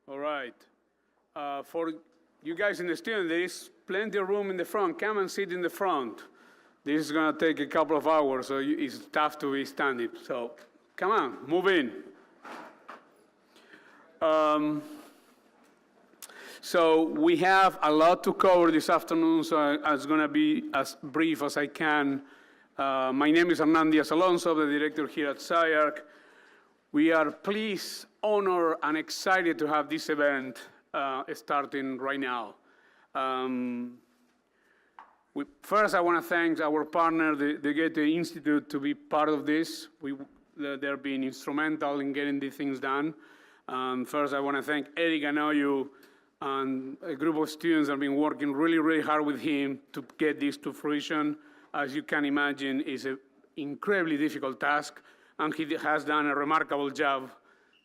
All right. For you guys in the student, there is plenty of room in the front. Come and sit in the front. This is going to take a couple of hours, so it's tough to be standing. So come on, move in. So we have a lot to cover this afternoon, so I'm going to be as brief as I can. My name is Hernan Diaz Alonso, the director here at SCI-Arc. We are pleased, honored, and excited to have this event starting right now. First, I want to thank our partner, the Goethe-Institut, to be part of this. They're being instrumental in getting these things done. First, I want to thank At.Erik Ghenoiu and a group of students that have been working really, really hard with him to get this to fruition. As you can imagine, it's an incredibly difficult task, and he has done a remarkable job.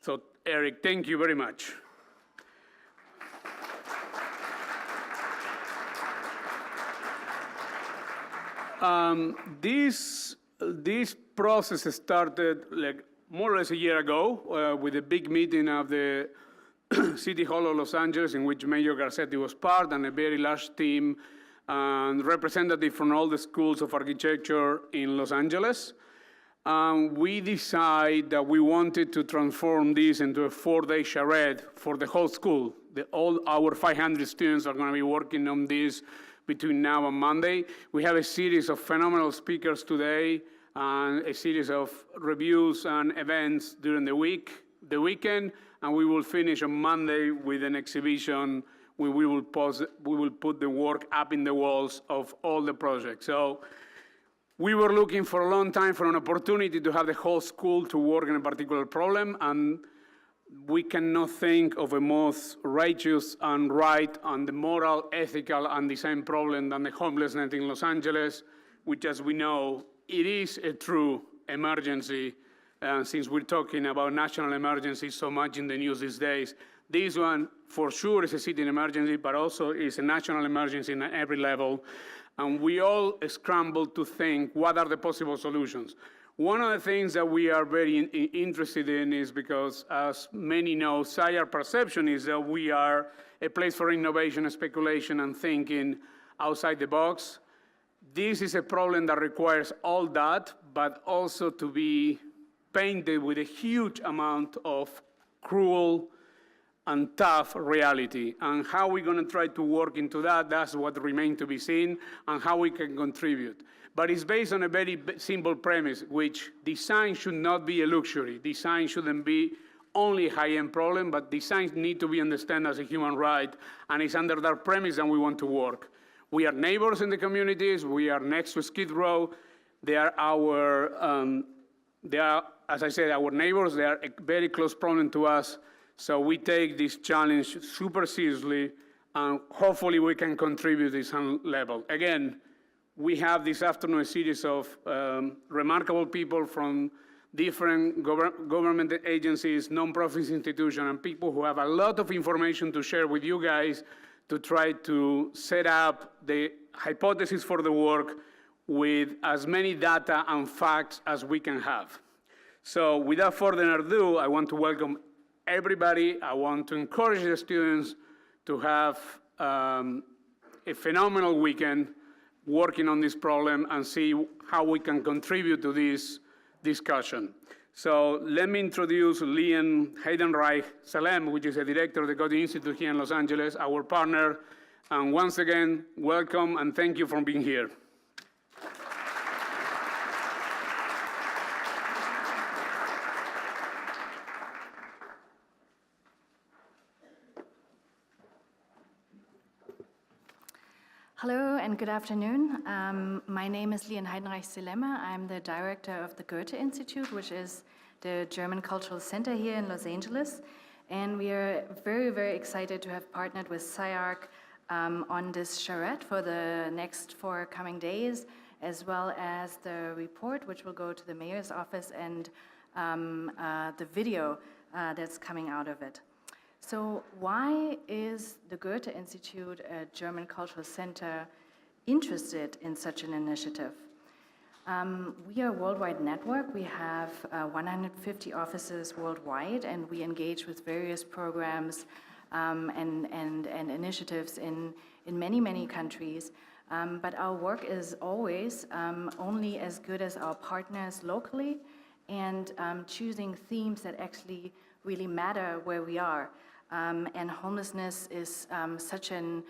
So, Eric, thank you very much. This process started like more or less a year ago with a big meeting of the City Hall of Los Angeles, in which Mayor Garcetti was part, and a very large team and representative from all the schools of architecture in Los Angeles. We decided that we wanted to transform this into a 4-day charrette for the whole school. All our 500 students are going to be working on this between now and Monday. We have a series of phenomenal speakers today and a series of reviews and events during the weekend, and we will finish on Monday with an exhibition where we will put the work up in the walls of all the projects. So we were looking for a long time for an opportunity to have the whole school to work on a particular problem, and we cannot think of a most righteous and right and the moral, ethical, and design problem than the homelessness in Los Angeles, which, as we know, it is a true emergency. Since we're talking about national emergencies so much in the news these days, this one for sure is a city emergency, but also is a national emergency at every level. And we all scramble to think, what are the possible solutions? One of the things that we are very interested in is because, as many know, SCI-Arc perception is that we are a place for innovation, speculation, and thinking outside the box. This is a problem that requires all that, but also to be painted with a huge amount of cruel and tough reality. And how we're going to try to work into that, that's what remains to be seen, and how we can contribute. But it's based on a very simple premise, which design should not be a luxury. Design shouldn't be only a high-end problem, but designs need to be understood as a human right, and it's under that premise that we want to work. We are neighbors in the communities. We are next to Skid Row. They are as I said, our neighbors. They are a very close problem to us. So we take this challenge super seriously, and hopefully we can contribute to some level. Again, we have this afternoon a series of remarkable people from different government agencies, nonprofit institutions, and people who have a lot of information to share with you guys to try to set up the hypothesis for the work with as many data and facts as we can have. So without further ado, I want to welcome everybody. I want to encourage the students to have a phenomenal weekend working on this problem and see how we can contribute to this discussion. So let me introduce Lien Heidenreich-Seleme, which is a director of the Goethe-Institut here in Los Angeles, our partner. And once again, welcome and thank you for being here. Hello and good afternoon. My name is Lien Heidenreich-Seleme. I'm the director of the Goethe-Institut, which is the German Cultural Center here in Los Angeles. And we are very, very excited to have partnered with SCI-Arc on this charrette for the next 4 coming days, as well as the report, which will go to the mayor's office, and the video that's coming out of it. So why is the Goethe-Institut, a German cultural center, interested in such an initiative? We are a worldwide network. We have 150 offices worldwide, and we engage with various programs and initiatives in many, many countries. But our work is always only as good as our partners locally, and choosing themes that actually really matter where we are. And homelessness is such an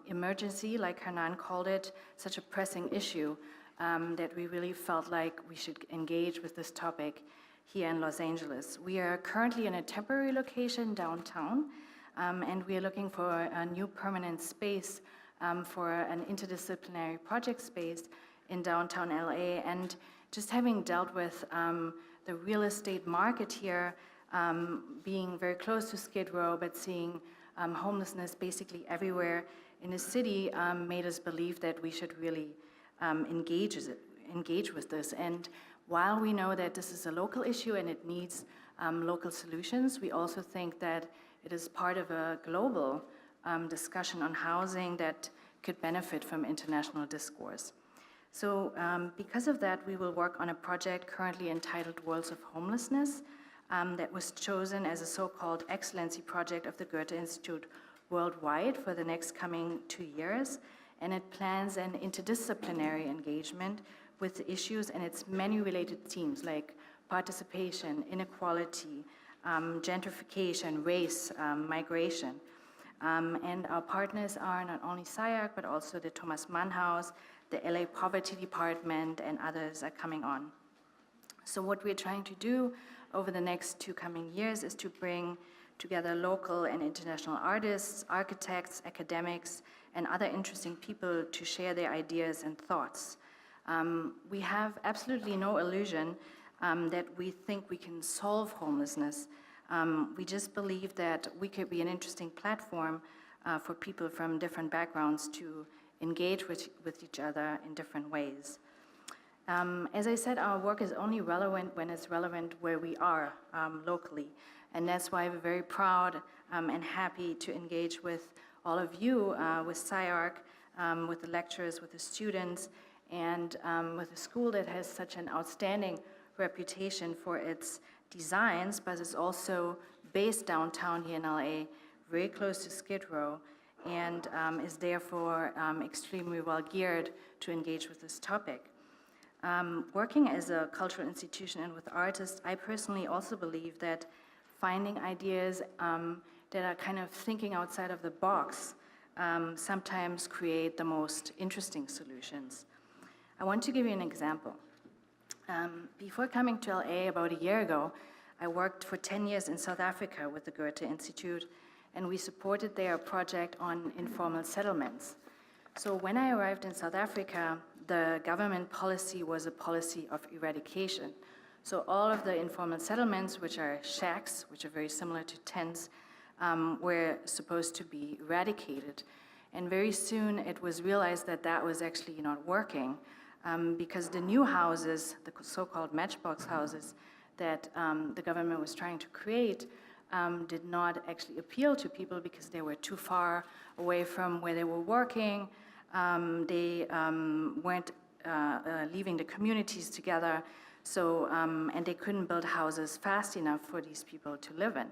emergency, like Hernan called it, such a pressing issue that we really felt like we should engage with this topic here in Los Angeles. We are currently in a temporary location downtown, and we are looking for a new permanent space for an interdisciplinary project space in downtown LA. And just having dealt with the real estate market here, being very close to Skid Row, but seeing homelessness basically everywhere in the city, made us believe that we should really engage with this. And while we know that this is a local issue and it needs local solutions, we also think that it is part of a global discussion on housing that could benefit from international discourse. So because of that, we will work on a project currently entitled Worlds of Homelessness that was chosen as a so-called excellency project of the Goethe-Institut worldwide for the next coming 2 years. And it plans an interdisciplinary engagement with the issues and its many related themes like participation, inequality, gentrification, race, migration. And our partners are not only SCI-Arc, but also the Thomas Mann House, the LA Poverty Department, and others are coming on. So what we're trying to do over the next 2 coming years is to bring together local and international artists, architects, academics, and other interesting people to share their ideas and thoughts. We have absolutely no illusion that we think we can solve homelessness. We just believe that we could be an interesting platform for people from different backgrounds to engage with each other in different ways. As I said, our work is only relevant when it's relevant where we are locally. And that's why we're very proud and happy to engage with all of you, with SCI-Arc, with the lecturers, with the students, and with a school that has such an outstanding reputation for its designs, but is also based downtown here in LA, very close to Skid Row, and is therefore extremely well geared to engage with this topic. Working as a cultural institution and with artists, I personally also believe that finding ideas that are kind of thinking outside of the box sometimes create the most interesting solutions. I want to give you an example. Before coming to LA about a year ago, I worked for 10 years in South Africa with the Goethe-Institut, and we supported their project on informal settlements. So when I arrived in South Africa, the government policy was a policy of eradication. So all of the informal settlements, which are shacks, which are very similar to tents, were supposed to be eradicated. And very soon it was realized that that was actually not working because the new houses, the so-called matchbox houses that the government was trying to create did not actually appeal to people because they were too far away from where they were working. They weren't leaving the communities together, so and they couldn't build houses fast enough for these people to live in.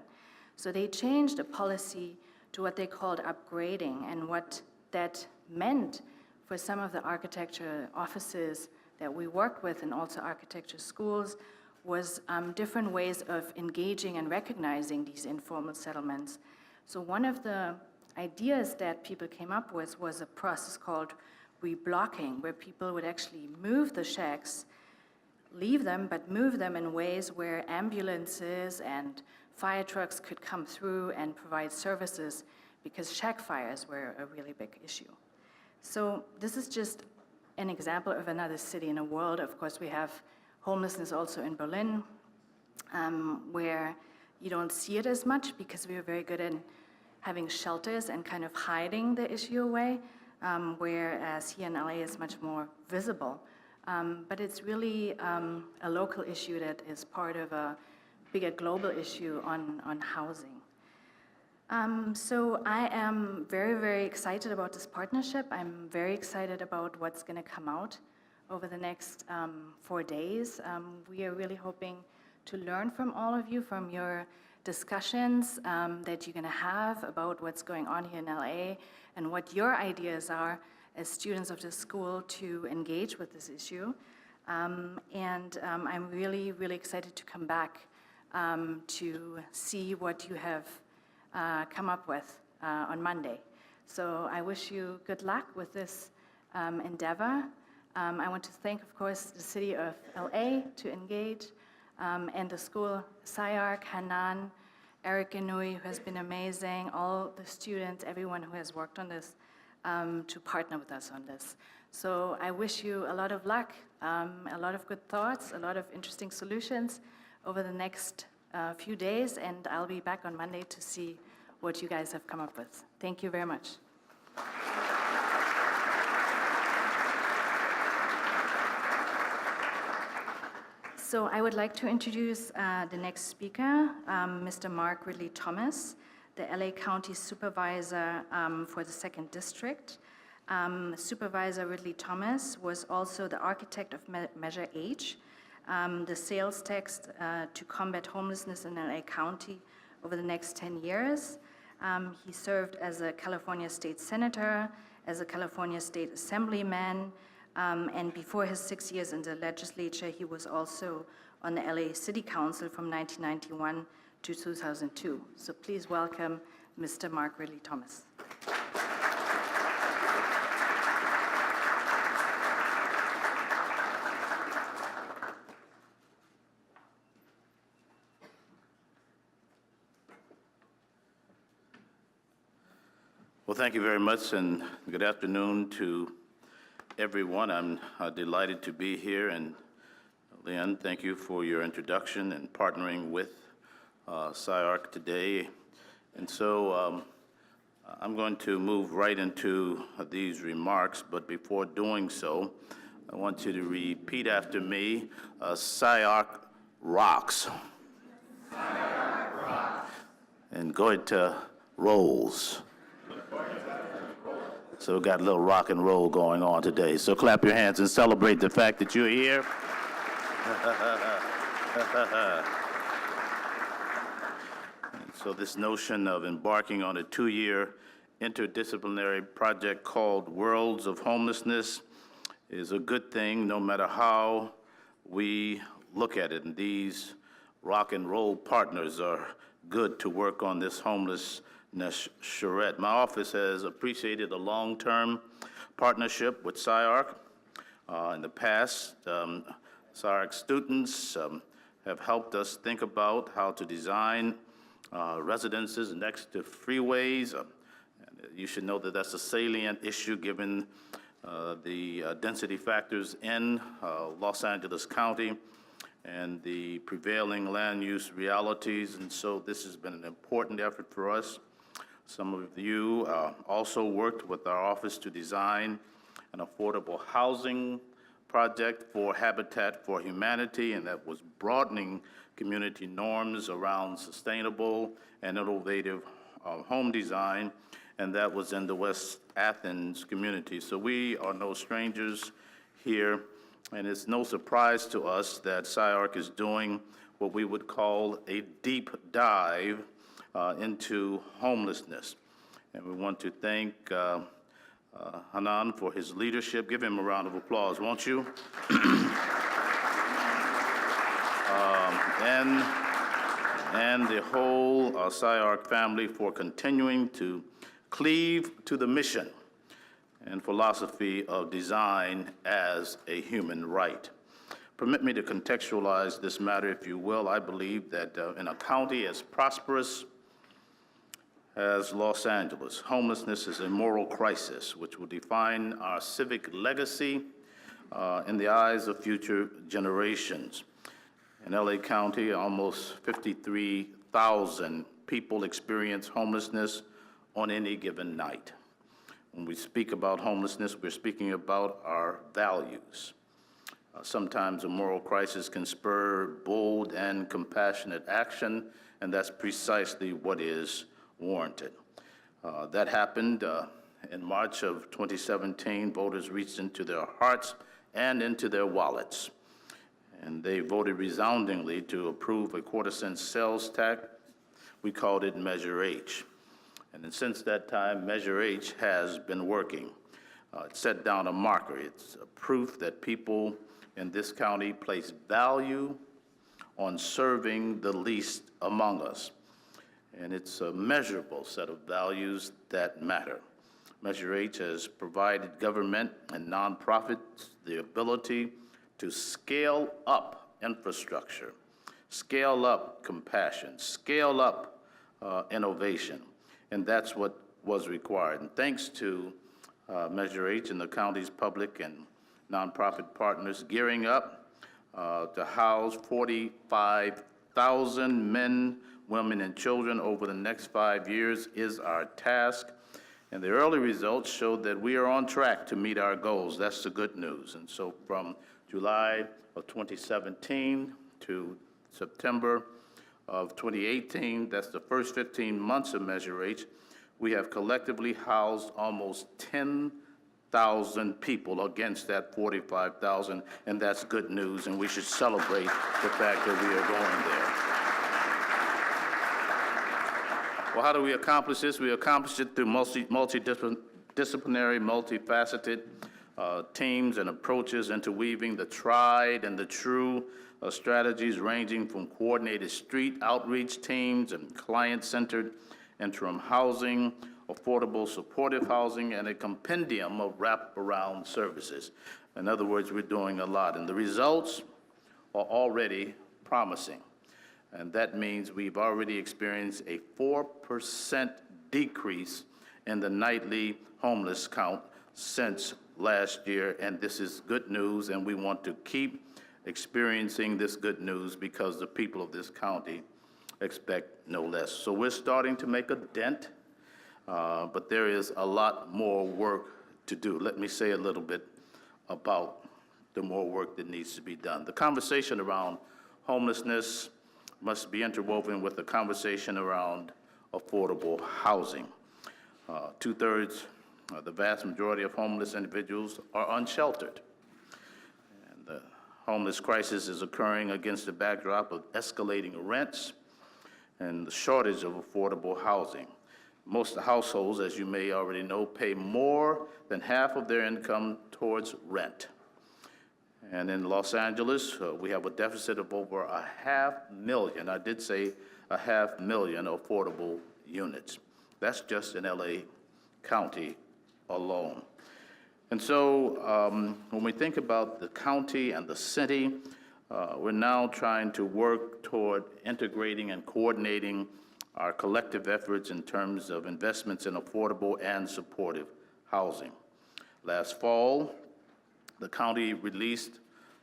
So they changed the policy to what they called upgrading, and what that meant for some of the architecture offices that we worked with and also architecture schools was different ways of engaging and recognizing these informal settlements. So one of the ideas that people came up with was a process called reblocking, where people would actually move the shacks, leave them, but move them in ways where ambulances and fire trucks could come through and provide services, because shack fires were a really big issue. So this is just an example of another city in the world. Of course, we have homelessness also in Berlin, where you don't see it as much because we are very good in having shelters and kind of hiding the issue away, whereas here in LA it's much more visible. But it's really a local issue that is part of a bigger global issue on housing. So I am very, very excited about this partnership. I'm very excited about what's going to come out over the next 4 days. We are really hoping to learn from all of you, from your discussions that you're going to have about what's going on here in LA and what your ideas are as students of the school to engage with this issue. I'm really, really excited to come back to see what you have come up with on Monday. So I wish you good luck with this endeavor. I want to thank, of course, the city of LA to engage, and the school, SCI-Arc, Hernan, At.Erik Ghenoiu, who has been amazing, all the students, everyone who has worked on this, to partner with us on this. So I wish you a lot of luck, a lot of good thoughts, a lot of interesting solutions over the next few days, and I'll be back on Monday to see what you guys have come up with. Thank you very much. So I would like to introduce the next speaker, Mr. Mark Ridley-Thomas, the LA County Supervisor for the 2nd District. Supervisor Ridley-Thomas was also the architect of Measure H, the sales text to combat homelessness in LA County over the next 10 years. He served as a California State Senator, as a California State Assemblyman, and before his 6 years in the legislature, he was also on the LA City Council from 1991 to 2002. So please welcome Mr. Mark Ridley-Thomas. Well, thank you very much, and good afternoon to everyone. I'm delighted to be here, and Lien, thank you for your introduction and partnering with SCI-Arc today. And so I'm going to move right into these remarks, but before doing so, I want you to repeat after me, SCI-Arc rocks. SCI-Arc rocks. And Goethe rolls. So we've got a little rock and roll going on today. So clap your hands and celebrate the fact that you're here. So this notion of embarking on a 2-year interdisciplinary project called Worlds of Homelessness is a good thing no matter how we look at it. And these rock and roll partners are good to work on this homelessness charrette. My office has appreciated a long-term partnership with SCI-Arc. In the past, SCI-Arc students have helped us think about how to design residences next to freeways. You should know that that's a salient issue given the density factors in Los Angeles County and the prevailing land use realities, and so this has been an important effort for us. Some of you also worked with our office to design an affordable housing project for Habitat for Humanity, and that was broadening community norms around sustainable and innovative home design, and that was in the West Athens community. So we are no strangers here, and it's no surprise to us that SCI-Arc is doing what we would call a deep dive into homelessness. And we want to thank Hernan for his leadership. Give him a round of applause, won't you? And the whole SCI-Arc family for continuing to cleave to the mission and philosophy of design as a human right. Permit me to contextualize this matter, if you will. I believe that in a county as prosperous as Los Angeles, homelessness is a moral crisis which will define our civic legacy in the eyes of future generations. In LA County, almost 53,000 people experience homelessness on any given night. When we speak about homelessness, we're speaking about our values. Sometimes a moral crisis can spur bold and compassionate action, and that's precisely what is warranted. That happened in March of 2017. Voters reached into their hearts and into their wallets, and they voted resoundingly to approve a quarter-cent sales tax We called it Measure H. And then since that time, Measure H has been working. It set down a marker. It's a proof that people in this county place value on serving the least among us. And it's a measurable set of values that matter. Measure H has provided government and nonprofits the ability to scale up infrastructure, scale up compassion, scale up innovation, and that's what was required. And thanks to Measure H and the county's public and nonprofit partners gearing up to house 45,000 men, women, and children over the next 5 years is our task. And the early results showed that we are on track to meet our goals. That's the good news. And so from July of 2017 to September of 2018, that's the first 15 months of Measure H, we have collectively housed almost 10,000 people against that 45,000, and that's good news, and we should celebrate the fact that we are going there. Well, how do we accomplish this? We accomplish it through multidisciplinary, multifaceted teams and approaches, interweaving the tried and the true strategies ranging from coordinated street outreach teams and client-centered interim housing, affordable supportive housing, and a compendium of wraparound services. In other words, we're doing a lot, and the results are already promising. And that means we've already experienced a 4% decrease in the nightly homeless count since last year, and this is good news, and we want to keep experiencing this good news because the people of this county expect no less. So we're starting to make a dent, but there is a lot more work to do. Let me say a little bit about the more work that needs to be done. The conversation around homelessness must be interwoven with the conversation around affordable housing. Two-thirds, the vast majority of homeless individuals are unsheltered. And the homeless crisis is occurring against the backdrop of escalating rents and the shortage of affordable housing. Most households, as you may already know, pay more than half of their income towards rent. And in Los Angeles, we have a deficit of over 500,000, I did say 500,000 affordable units. That's just in LA County alone. And so when we think about the county and the city, we're now trying to work toward integrating and coordinating our collective efforts in terms of investments in affordable and supportive housing. Last fall, the county released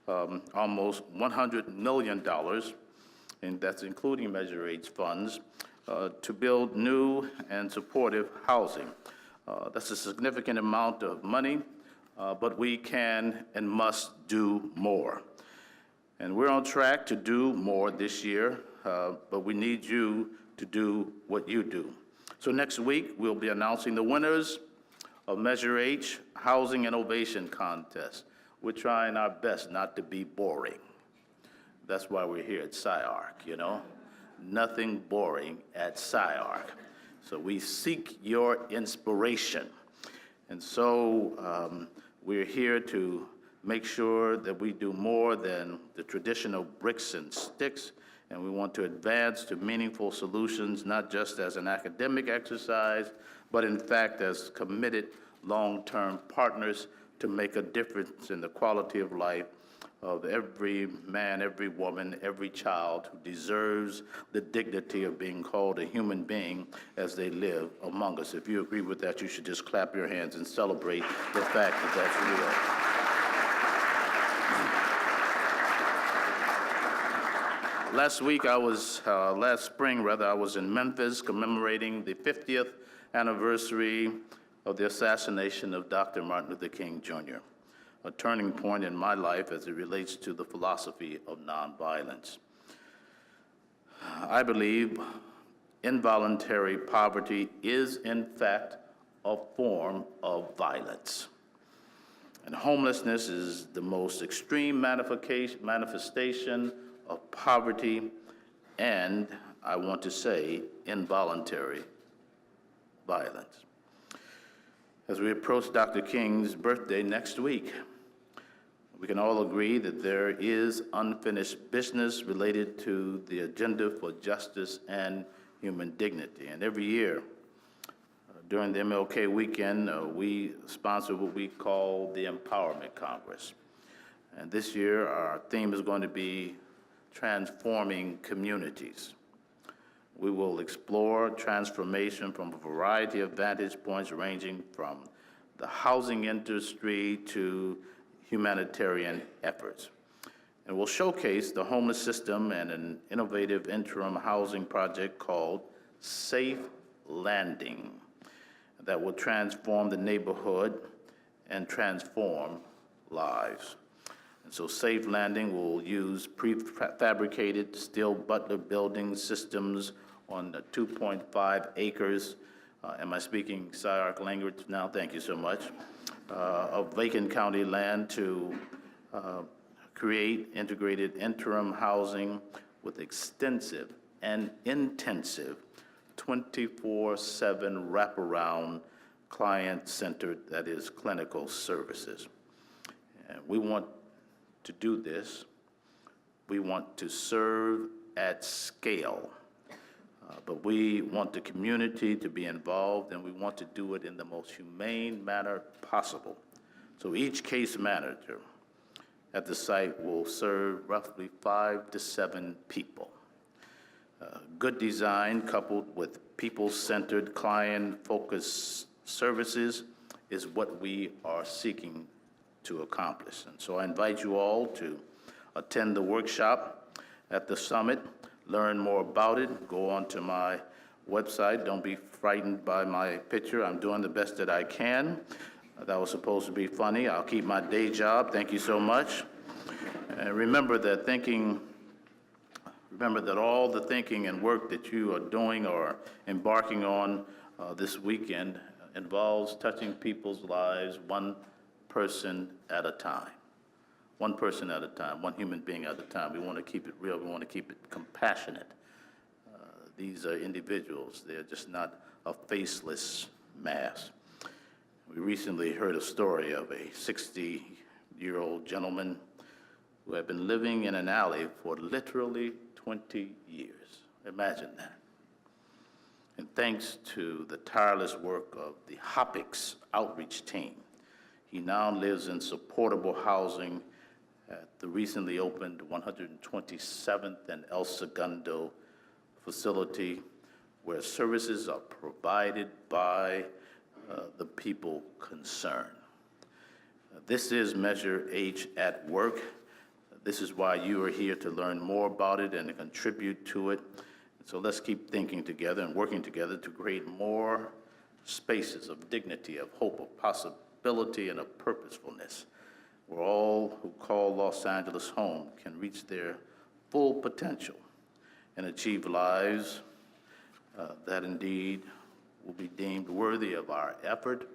almost $100 million, and that's including Measure H funds, to build new and supportive housing. That's a significant amount of money, but we can and must do more. And we're on track to do more this year, but we need you to do what you do. So next week, we'll be announcing the winners of Measure H Housing Innovation Contest. We're trying our best not to be boring. That's why we're here at SCI-Arc, you know? Nothing boring at SCI-Arc. So we seek your inspiration. And so we're here to make sure that we do more than the traditional bricks and sticks, and we want to advance to meaningful solutions, not just as an academic exercise, but in fact as committed long-term partners to make a difference in the quality of life of every man, every woman, every child who deserves the dignity of being called a human being as they live among us. If you agree with that, you should just clap your hands and celebrate the fact that that's real. Last spring, I was in Memphis commemorating the 50th anniversary of the assassination of Dr. Martin Luther King, Jr., a turning point in my life as it relates to the philosophy of nonviolence. I believe involuntary poverty is, in fact, a form of violence. And homelessness is the most extreme manifestation of poverty and I want to say involuntary violence. As we approach Dr. King's birthday next week, we can all agree that there is unfinished business related to the agenda for justice and human dignity. And every year, during the MLK weekend, we sponsor what we call the Empowerment Congress. And this year, our theme is going to be transforming communities. We will explore transformation from a variety of vantage points ranging from the housing industry to humanitarian efforts. And we'll showcase the homeless system and an innovative interim housing project called Safe Landing that will transform the neighborhood and transform lives. And so Safe Landing will use prefabricated steel butler building systems on 2.5 acres. Am I speaking SCI-Arc language now? Thank you so much. Of vacant county land to create integrated interim housing with extensive and intensive 24/7 wraparound client-centered, that is, clinical services. And we want to do this. We want to serve at scale. But we want the community to be involved, and we want to do it in the most humane manner possible. So each case manager at the site will serve roughly 5 to 7 people. Good design coupled with people-centered, client-focused services is what we are seeking to accomplish. And so I invite you all to attend the workshop at the summit, learn more about it, go onto my website. Don't be frightened by my picture. I'm doing the best that I can. That was supposed to be funny. I'll keep my day job. Thank you so much. And remember that all the thinking and work that you are doing or embarking on this weekend involves touching people's lives one person at a time. One person at a time, one human being at a time. We want to keep it real. We want to keep it compassionate. These are individuals. They're just not a faceless mass. We recently heard a story of a 60-year-old gentleman who had been living in an alley for literally 20 years. Imagine that. And thanks to the tireless work of the HOPICS outreach team, he now lives in supportable housing at the recently opened 127th and El Segundo facility, where services are provided by the people concerned. This is Measure H at work. This is why you are here, to learn more about it and to contribute to it. So let's keep thinking together and working together to create more spaces of dignity, of hope, of possibility, and of purposefulness, where all who call Los Angeles home can reach their full potential and achieve lives that indeed will be deemed worthy of our effort,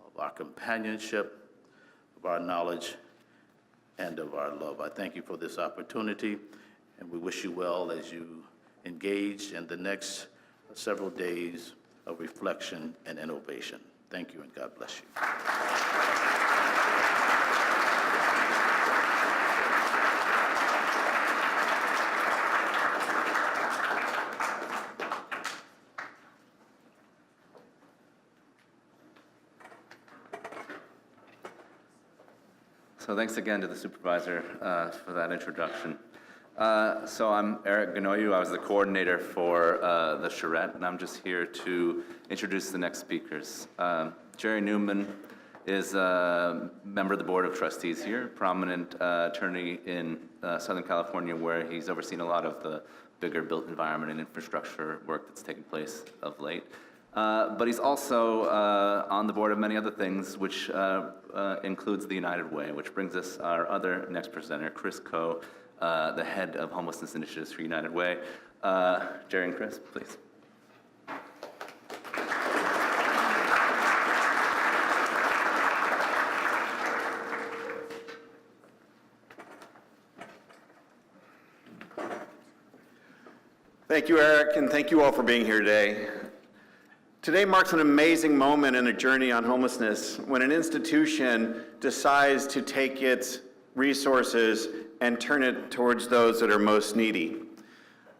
of our companionship, of our knowledge, and of our love. I thank you for this opportunity, and we wish you well as you engage in the next several days of reflection and innovation. Thank you, and God bless you. So thanks again to the supervisor for that introduction. So I'm At.Erik Ghenoiu. I was the coordinator for the Charrette, and I'm just here to introduce the next speakers. Jerry Neuman is a member of the Board of Trustees here, prominent attorney in Southern California, where he's overseen a lot of the bigger built environment and infrastructure work that's taken place of late. But he's also on the board of many other things, which includes the United Way, which brings us our other next presenter, Chris Ko, the head of homelessness initiatives for United Way. Jerry and Chris, please. Thank you, Eric, and thank you all for being here today. Today marks an amazing moment in a journey on homelessness when an institution decides to take its resources and turn it towards those that are most needy.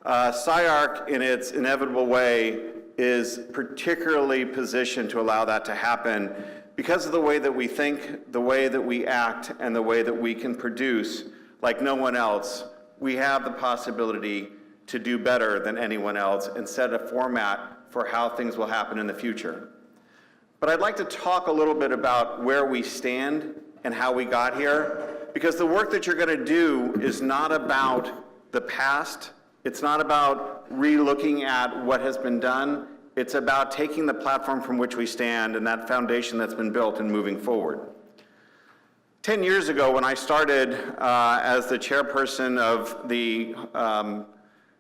SCI-Arc, in its inevitable way, is particularly positioned to allow that to happen because of the way that we think, the way that we act, and the way that we can produce like no one else. We have the possibility to do better than anyone else and set a format for how things will happen in the future. But I'd like to talk a little bit about where we stand and how we got here, because the work that you're going to do is not about the past. It's not about re-looking at what has been done. It's about taking the platform from which we stand and that foundation that's been built and moving forward. 10 years ago, when I started as the chairperson of the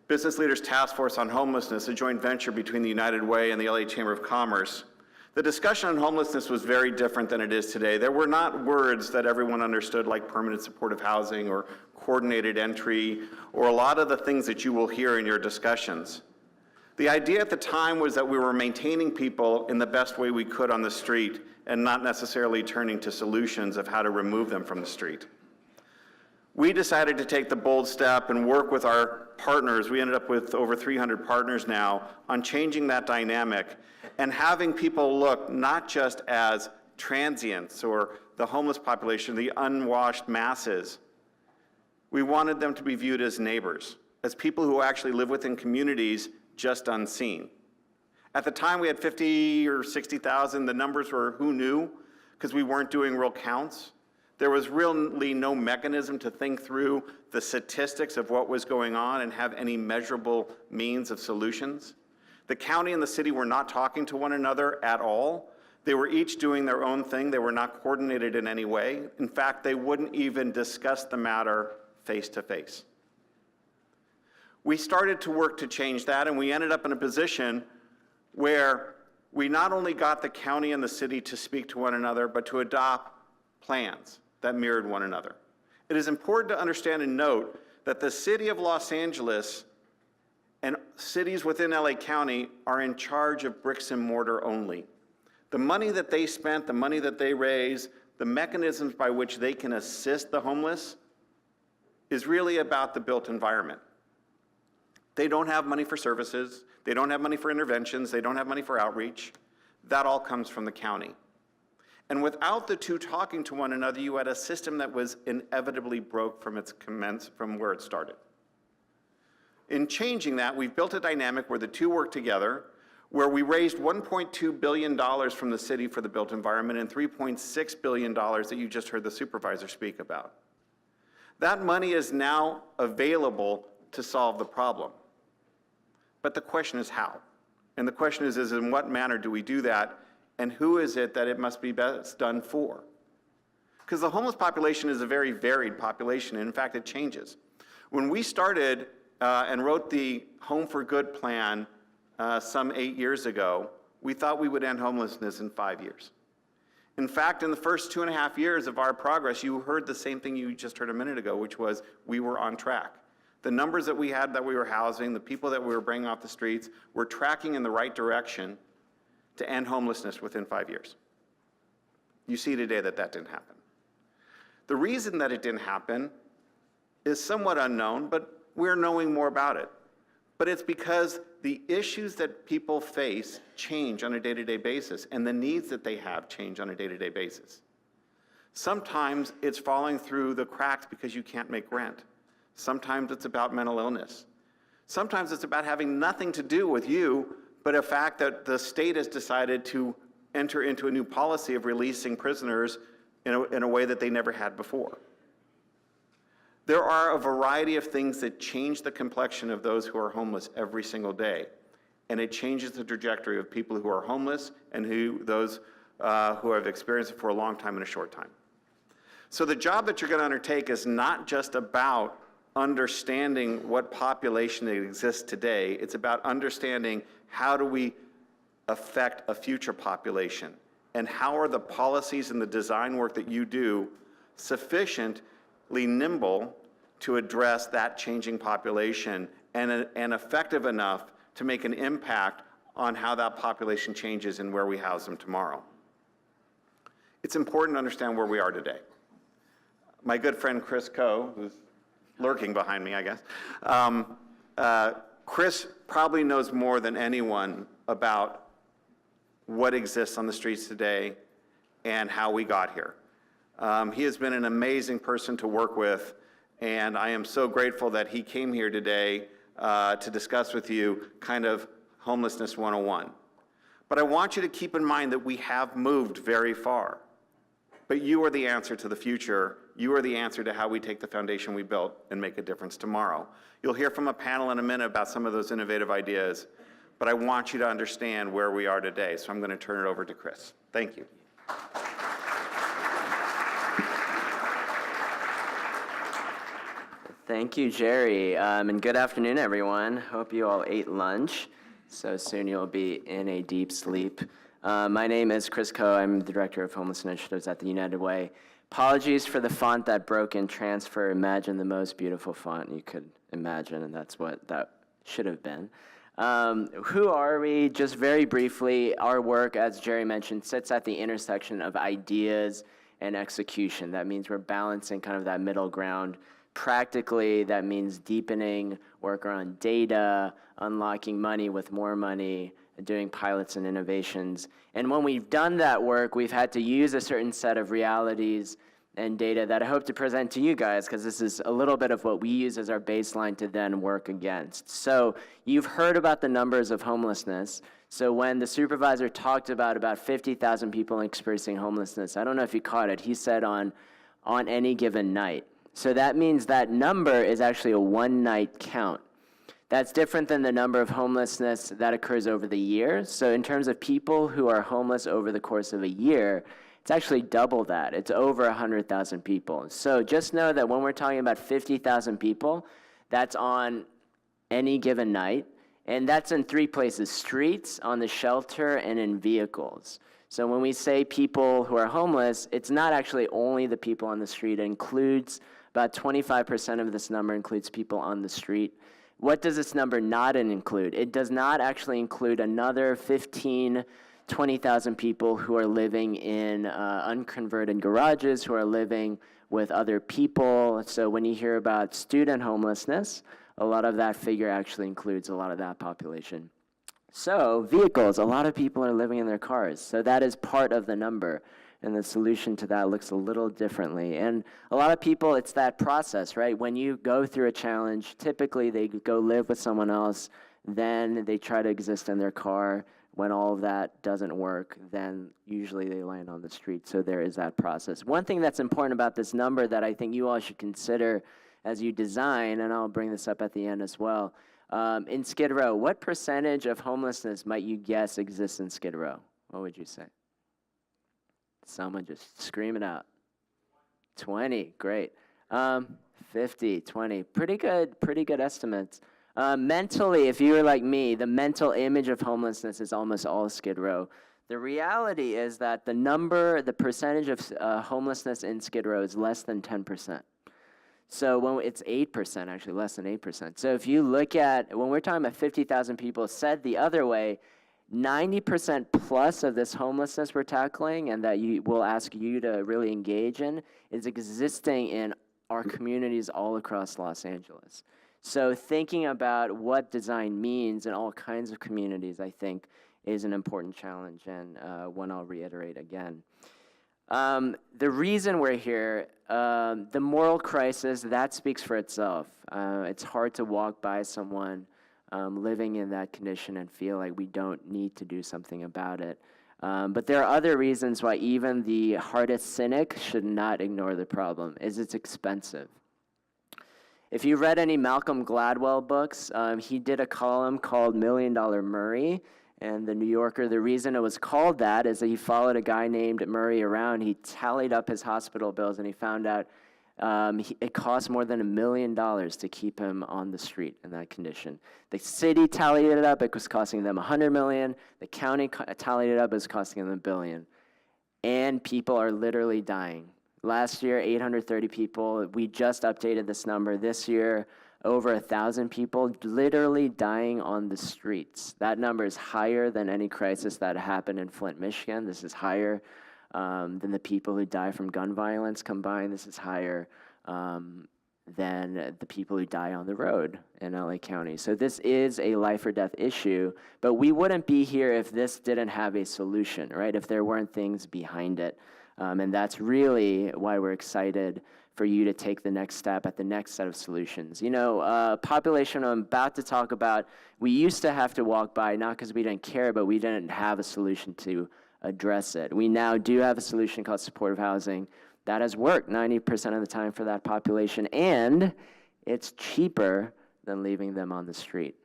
Business Leaders Task Force on Homelessness, a joint venture between the United Way and the LA Chamber of Commerce, the discussion on homelessness was very different than it is today. There were not words that everyone understood like permanent supportive housing or coordinated entry or a lot of the things that you will hear in your discussions. The idea at the time was that we were maintaining people in the best way we could on the street and not necessarily turning to solutions of how to remove them from the street. We decided to take the bold step and work with our partners. We ended up with over 300 partners now on changing that dynamic and having people look not just as transients or the homeless population, the unwashed masses. We wanted them to be viewed as neighbors, as people who actually live within communities just unseen. At the time we had 50 or 60,000, the numbers were who knew, because we weren't doing real counts. There was really no mechanism to think through the statistics of what was going on and have any measurable means of solutions. The county and the city were not talking to one another at all. They were each doing their own thing. They were not coordinated in any way. In fact, they wouldn't even discuss the matter face to face. We started to work to change that, and we ended up in a position where we not only got the county and the city to speak to one another, but to adopt plans that mirrored one another. It is important to understand and note that the city of Los Angeles and cities within LA County are in charge of bricks and mortar only. The money that they spent, the money that they raise, the mechanisms by which they can assist the homeless is really about the built environment. They don't have money for services, they don't have money for interventions, they don't have money for outreach. That all comes from the county. And without the two talking to one another, you had a system that was inevitably broke from from where it started. In changing that, we've built a dynamic where the two work together, where we raised $1.2 billion from the city for the built environment and $3.6 billion that you just heard the supervisor speak about. That money is now available to solve the problem. But the question is how? And the question is in what manner do we do that? And who is it that it must be best done for? Because the homeless population is a very varied population, and in fact, it changes. When we started and wrote the Home for Good plan some 8 years ago, we thought we would end homelessness in 5 years. In fact, in the first 2.5 years of our progress, you heard the same thing you just heard a minute ago, which was we were on track. The numbers that we had that we were housing, the people that we were bringing off the streets, were tracking in the right direction to end homelessness within 5 years. You see today that that didn't happen. The reason that it didn't happen is somewhat unknown, but we're knowing more about it. But it's because the issues that people face change on a day-to-day basis, and the needs that they have change on a day-to-day basis. Sometimes it's falling through the cracks because you can't make rent. Sometimes it's about mental illness. Sometimes it's about having nothing to do with you, but a fact that the state has decided to enter into a new policy of releasing prisoners in a way that they never had before. There are a variety of things that change the complexion of those who are homeless every single day, and it changes the trajectory of people who are homeless and those who have experienced it for a long time and a short time. So the job that you're going to undertake is not just about understanding what population exists today. It's about understanding how do we affect a future population, and how are the policies and the design work that you do sufficiently nimble to address that changing population and effective enough to make an impact on how that population changes and where we house them tomorrow. It's important to understand where we are today. My good friend Chris Ko, who's lurking behind me, I guess, Chris probably knows more than anyone about what exists on the streets today and how we got here. He has been an amazing person to work with, and I am so grateful that he came here today to discuss with you kind of Homelessness 101. But I want you to keep in mind that we have moved very far. But you are the answer to the future. You are the answer to how we take the foundation we built and make a difference tomorrow. You'll hear from a panel in a minute about some of those innovative ideas, but I want you to understand where we are today, so I'm going to turn it over to Chris. Thank you. Thank you, Jerry, and good afternoon, everyone. Hope you all ate lunch. So soon you'll be in a deep sleep. My name is Chris Ko. I'm the Director of Homeless Initiatives at the United Way. Apologies for the font that broke in transfer. Imagine the most beautiful font you could imagine, and that's what that should have been. Who are we? Just very briefly, our work, as Jerry mentioned, sits at the intersection of ideas and execution. That means we're balancing kind of that middle ground. Practically, that means deepening work around data, unlocking money with more money, doing pilots and innovations. And when we've done that work, we've had to use a certain set of realities and data that I hope to present to you guys, because this is a little bit of what we use as our baseline to then work against. So you've heard about the numbers of homelessness. So when the supervisor talked about 50,000 people experiencing homelessness, I don't know if you caught it, he said on any given night. So that means that number is actually a one-night count. That's different than the number of homelessness that occurs over the year. So in terms of people who are homeless over the course of a year, it's actually double that. It's over 100,000 people. So just know that when we're talking about 50,000 people, that's on any given night. And that's in three places: streets, on the shelter, and in vehicles. So when we say people who are homeless, it's not actually only the people on the street. It includes about 25% of this number includes people on the street. What does this number not include? It does not actually include another 20,000 people who are living in unconverted garages, who are living with other people. So when you hear about student homelessness, a lot of that figure actually includes a lot of that population. So vehicles, a lot of people are living in their cars. So that is part of the number. And the solution to that looks a little differently. And a lot of people, it's that process, right? When you go through a challenge, typically they go live with someone else, then they try to exist in their car. When all of that doesn't work, then usually they land on the street. So there is that process. One thing that's important about this number that I think you all should consider as you design, and I'll bring this up at the end as well, in Skid Row, what percentage of homelessness might you guess exists in Skid Row? What would you say? Someone just scream it out. 20, great. 50, 20, pretty good estimates. Mentally, if you were like me, the mental image of homelessness is almost all Skid Row. The reality is that the percentage of homelessness in Skid Row is less than 10%. So when it's 8%, actually less than 8%. So if you look at, when we're talking about 50,000 people, said the other way, 90% plus of this homelessness we're tackling and that we'll ask you to really engage in is existing in our communities all across Los Angeles. So thinking about what design means in all kinds of communities, I think, is an important challenge, and one I'll reiterate again. The reason we're here, the moral crisis, that speaks for itself. It's hard to walk by someone living in that condition and feel like we don't need to do something about it. But there are other reasons why even the hardest cynic should not ignore the problem, is it's expensive. If you read any Malcolm Gladwell books, he did a column called $1 Million Murray, and the New Yorker, the reason it was called that is that he followed a guy named Murray around. He tallied up his hospital bills, and he found out it cost more than $1 million to keep him on the street in that condition. The city tallied it up, it was costing them $100 million. The county tallied it up, it was costing them $1 billion. And people are literally dying Last year, 830 people. We just updated this number. This year, over 1,000 people literally dying on the streets. That number is higher than any crisis that happened in Flint, Michigan. This is higher than the people who die from gun violence combined. This is higher than the people who die on the road in LA County. So this is a life or death issue, but we wouldn't be here if this didn't have a solution, right? If there weren't things behind it. And that's really why we're excited for you to take the next step at the next set of solutions. You know, population I'm about to talk about, we used to have to walk by, not because we didn't care, but we didn't have a solution to address it. We now do have a solution called supportive housing that has worked 90% of the time for that population, and it's cheaper than leaving them on the street.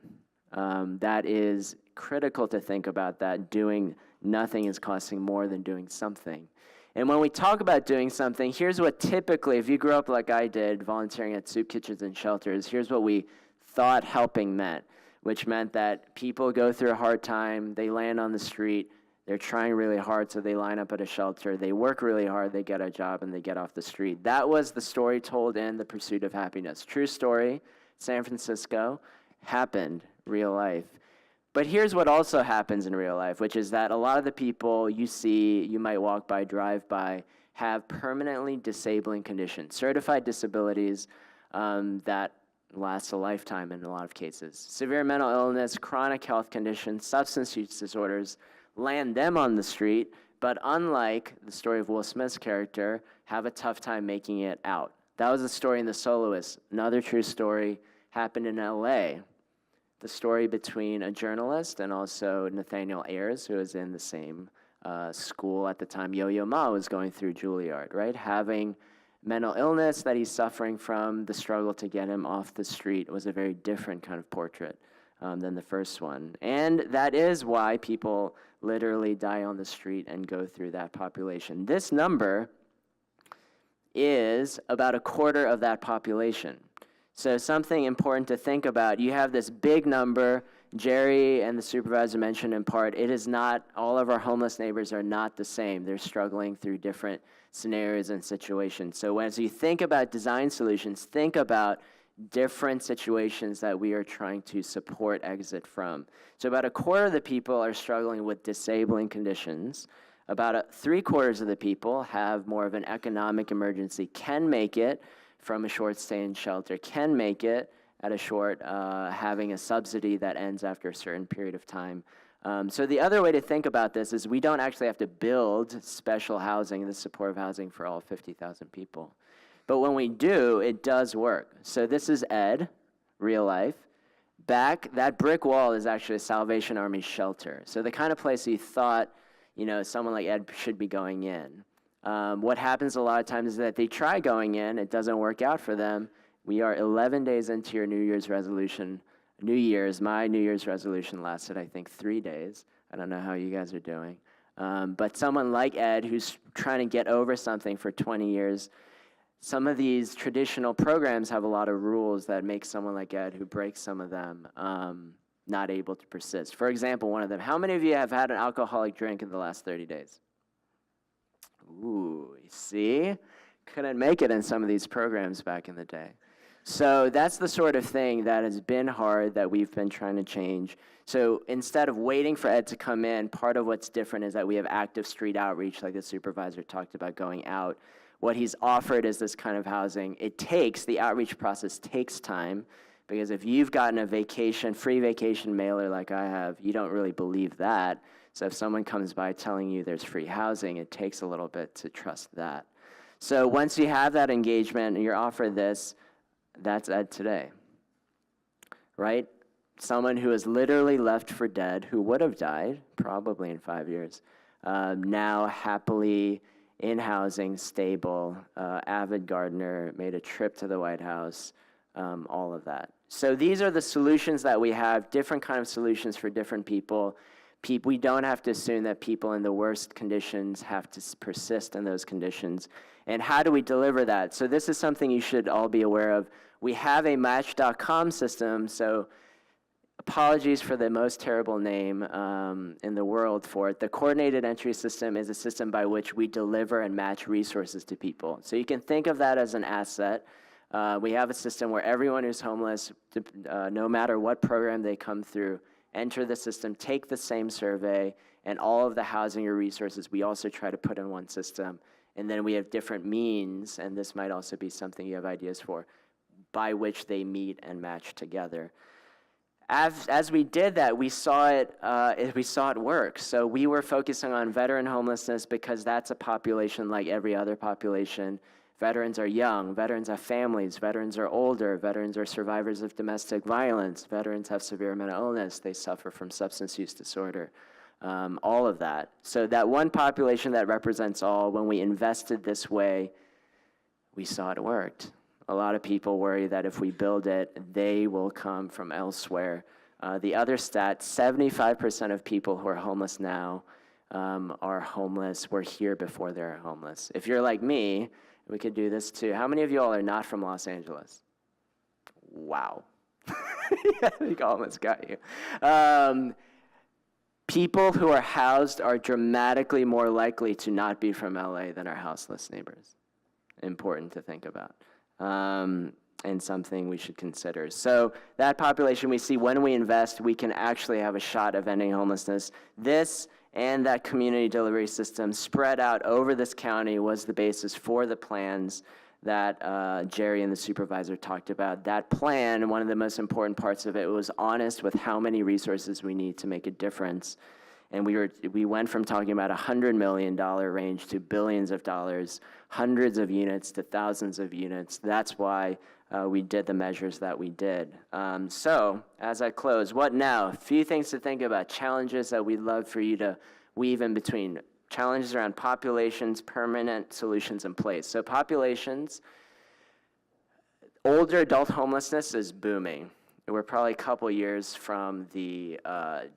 That is critical to think about, that doing nothing is costing more than doing something. And when we talk about doing something, here's what typically, if you grew up like I did, volunteering at soup kitchens and shelters, here's what we thought helping meant, which meant that people go through a hard time, they land on the street, they're trying really hard, so they line up at a shelter, they work really hard, they get a job, and they get off the street. That was the story told in The Pursuit of Happiness. True story, San Francisco, happened, real life. But here's what also happens in real life, which is that a lot of the people you see, you might walk by, drive by, have permanently disabling conditions, certified disabilities that last a lifetime in a lot of cases. Severe mental illness, chronic health conditions, substance use disorders land them on the street, but unlike the story of Will Smith's character, have a tough time making it out. That was the story in The Soloist. Another true story happened in LA. The story between a journalist and also Nathaniel Ayers, who was in the same school at the time Yo-Yo Ma was going through Juilliard, right? Having mental illness that he's suffering from, the struggle to get him off the street was a very different kind of portrait than the first one. And that is why people literally die on the street and go through that population. This number is about a quarter of that population. So something important to think about, you have this big number, Jerry and the supervisor mentioned in part, it is not, all of our homeless neighbors are not the same. They're struggling through different scenarios and situations. So as you think about design solutions, think about different situations that we are trying to support exit from. So about a quarter of the people are struggling with disabling conditions. About 3/4 of the people have more of an economic emergency, can make it from a short stay in shelter, can make it at a short, having a subsidy that ends after a certain period of time. So the other way to think about this is we don't actually have to build special housing, the supportive housing for all 50,000 people. But when we do, it does work. So this is Ed, real life. Back, that brick wall is actually a Salvation Army shelter. So the kind of place you thought, you know, someone like Ed should be going in. What happens a lot of times is that they try going in, it doesn't work out for them. We are 11 days into your New Year's resolution. My New Year's resolution lasted, I think, 3 days. I don't know how you guys are doing. But someone like Ed who's trying to get over something for 20 years, some of these traditional programs have a lot of rules that make someone like Ed who breaks some of them not able to persist. For example, one of them, how many of you have had an alcoholic drink in the last 30 days? Ooh, you see? Couldn't make it in some of these programs back in the day. So that's the sort of thing that has been hard that we've been trying to change. So instead of waiting for Ed to come in, part of what's different is that we have active street outreach, like the supervisor talked about going out. What he's offered is this kind of housing. The outreach process takes time, because if you've gotten a free vacation mailer like I have, you don't really believe that. So if someone comes by telling you there's free housing, it takes a little bit to trust that. So once you have that engagement and you're offered this, that's Ed today, right? Someone who is literally left for dead, who would have died probably in 5 years, now happily in housing, stable, avid gardener, made a trip to the White House, all of that. So these are the solutions that we have, different kind of solutions for different people. We don't have to assume that people in the worst conditions have to persist in those conditions. And how do we deliver that? So this is something you should all be aware of. We have a Match.com system, so apologies for the most terrible name in the world for it. The coordinated entry system is a system by which we deliver and match resources to people. So you can think of that as an asset. We have a system where everyone who's homeless, no matter what program they come through, enter the system, take the same survey, and all of the housing or resources we also try to put in one system. And then we have different means, and this might also be something you have ideas for, by which they meet and match together. As we did that, we saw it work. So we were focusing on veteran homelessness because that's a population like every other population. Veterans are young, veterans have families, veterans are older, veterans are survivors of domestic violence, veterans have severe mental illness, they suffer from substance use disorder, all of that. So that one population that represents all, when we invested this way, we saw it worked. A lot of people worry that if we build it, they will come from elsewhere. The other stat, 75% of people who are homeless now are homeless, were here before they're homeless. If you're like me, we could do this too. How many of you all are not from Los Angeles? Wow. I think I almost got you. People who are housed are dramatically more likely to not be from LA than our houseless neighbors. Important to think about. And something we should consider. So that population we see, when we invest, we can actually have a shot of ending homelessness. This and that community delivery system spread out over this county was the basis for the plans that Jerry and the supervisor talked about. That plan, one of the most important parts of it, was honest with how many resources we need to make a difference. And we went from talking about $100 million range to billions of dollars, hundreds of units to thousands of units. That's why we did the measures that we did. So as I close, what now? A few things to think about, challenges that we'd love for you to weave in between. Challenges around populations, permanent solutions in place. So populations, older adult homelessness is booming. We're probably a couple years from the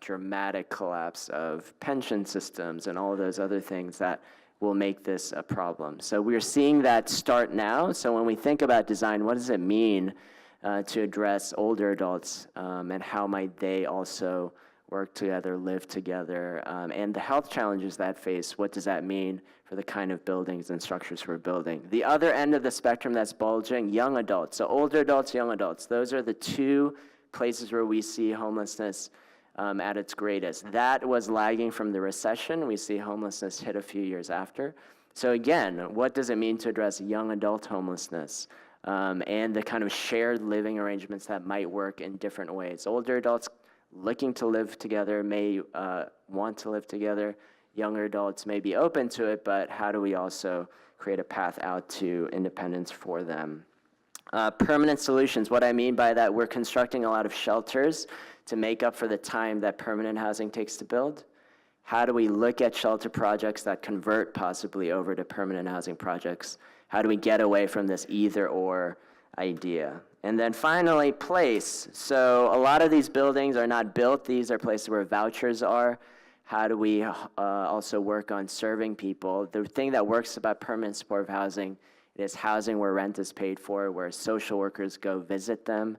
dramatic collapse of pension systems and all of those other things that will make this a problem. So we're seeing that start now. So when we think about design, what does it mean to address older adults and how might they also work together, live together, and the health challenges that face, what does that mean for the kind of buildings and structures we're building? The other end of the spectrum that's bulging, young adults. So older adults, young adults, those are the two places where we see homelessness at its greatest. That was lagging from the recession. We see homelessness hit a few years after. So again, what does it mean to address young adult homelessness and the kind of shared living arrangements that might work in different ways? Older adults looking to live together may want to live together. Younger adults may be open to it, but how do we also create a path out to independence for them? Permanent solutions, what I mean by that, we're constructing a lot of shelters to make up for the time that permanent housing takes to build. How do we look at shelter projects that convert possibly over to permanent housing projects? How do we get away from this either or idea? And then finally, place. So a lot of these buildings are not built. These are places where vouchers are. How do we also work on serving people? The thing that works about permanent supportive housing is housing where rent is paid for, where social workers go visit them,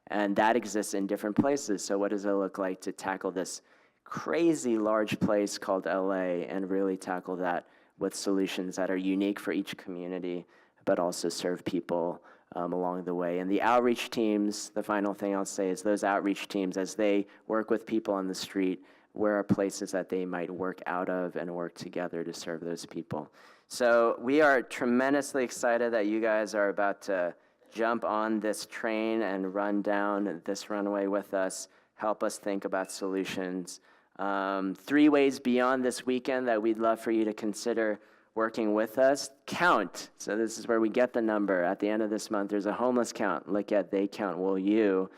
and that exists in different places. So what does it look like to tackle this crazy large place called LA and really tackle that with solutions that are unique for each community, but also serve people along the way? And the outreach teams, the final thing I'll say is those outreach teams, as they work with people on the street, where are places that they might work out of and work together to serve those people? So we are tremendously excited that you guys are about to jump on this train and run down this runway with us, help us think about solutions. 3 ways beyond this weekend that we'd love for you to consider working with us. Count. So this is where we get the number. At the end of this month, there's a homeless count. Look at They Count Will You.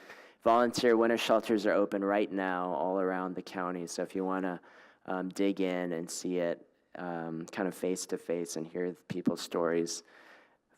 Volunteer winter shelters are open right now all around the county. So if you want to dig in and see it kind of face to face and hear people's stories,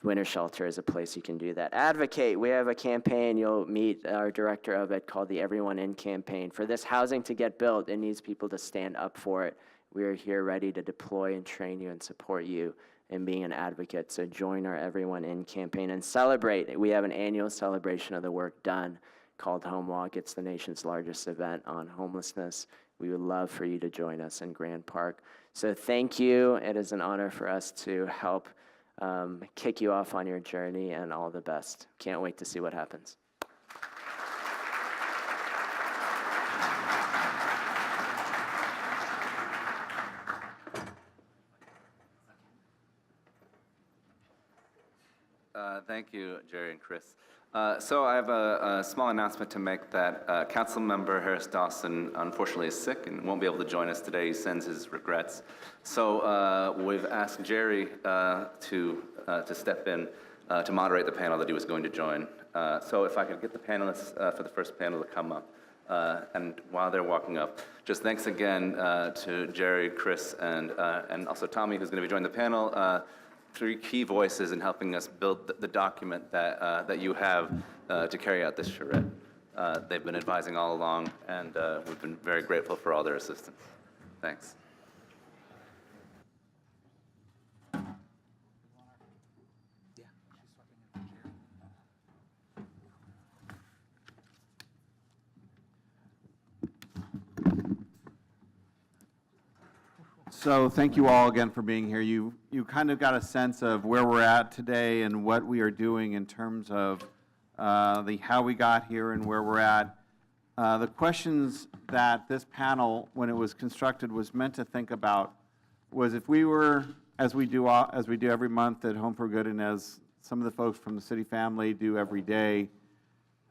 winter shelter is a place you can do that. Advocate. We have a campaign. You'll meet our director of it called the Everyone In campaign. For this housing to get built, it needs people to stand up for it. We are here ready to deploy and train you and support you in being an advocate. So join our Everyone In campaign and celebrate. We have an annual celebration of the work done called HomeWalk. It's the nation's largest event on homelessness. We would love for you to join us in Grand Park. So thank you. It is an honor for us to help kick you off on your journey, and all the best. Can't wait to see what happens. Thank you, Jerry and Chris. So I have a small announcement to make that Council Member Harris Dawson unfortunately is sick and won't be able to join us today. He sends his regrets. So we've asked Jerry to step in to moderate the panel that he was going to join. So if I could get the panelists for the first panel to come up. And while they're walking up, just thanks again to Jerry, Chris, and also Tommy, who's going to be joining the panel. Three key voices in helping us build the document that you have to carry out this charrette. They've been advising all along, and we've been very grateful for all their assistance. Thanks. So thank you all again for being here. You kind of got a sense of where we're at today and what we are doing in terms of how we got here and where we're at. The questions that this panel, when it was constructed, was meant to think about was if we were, as we do every month at Home for Good, and as some of the folks from the city family do every day,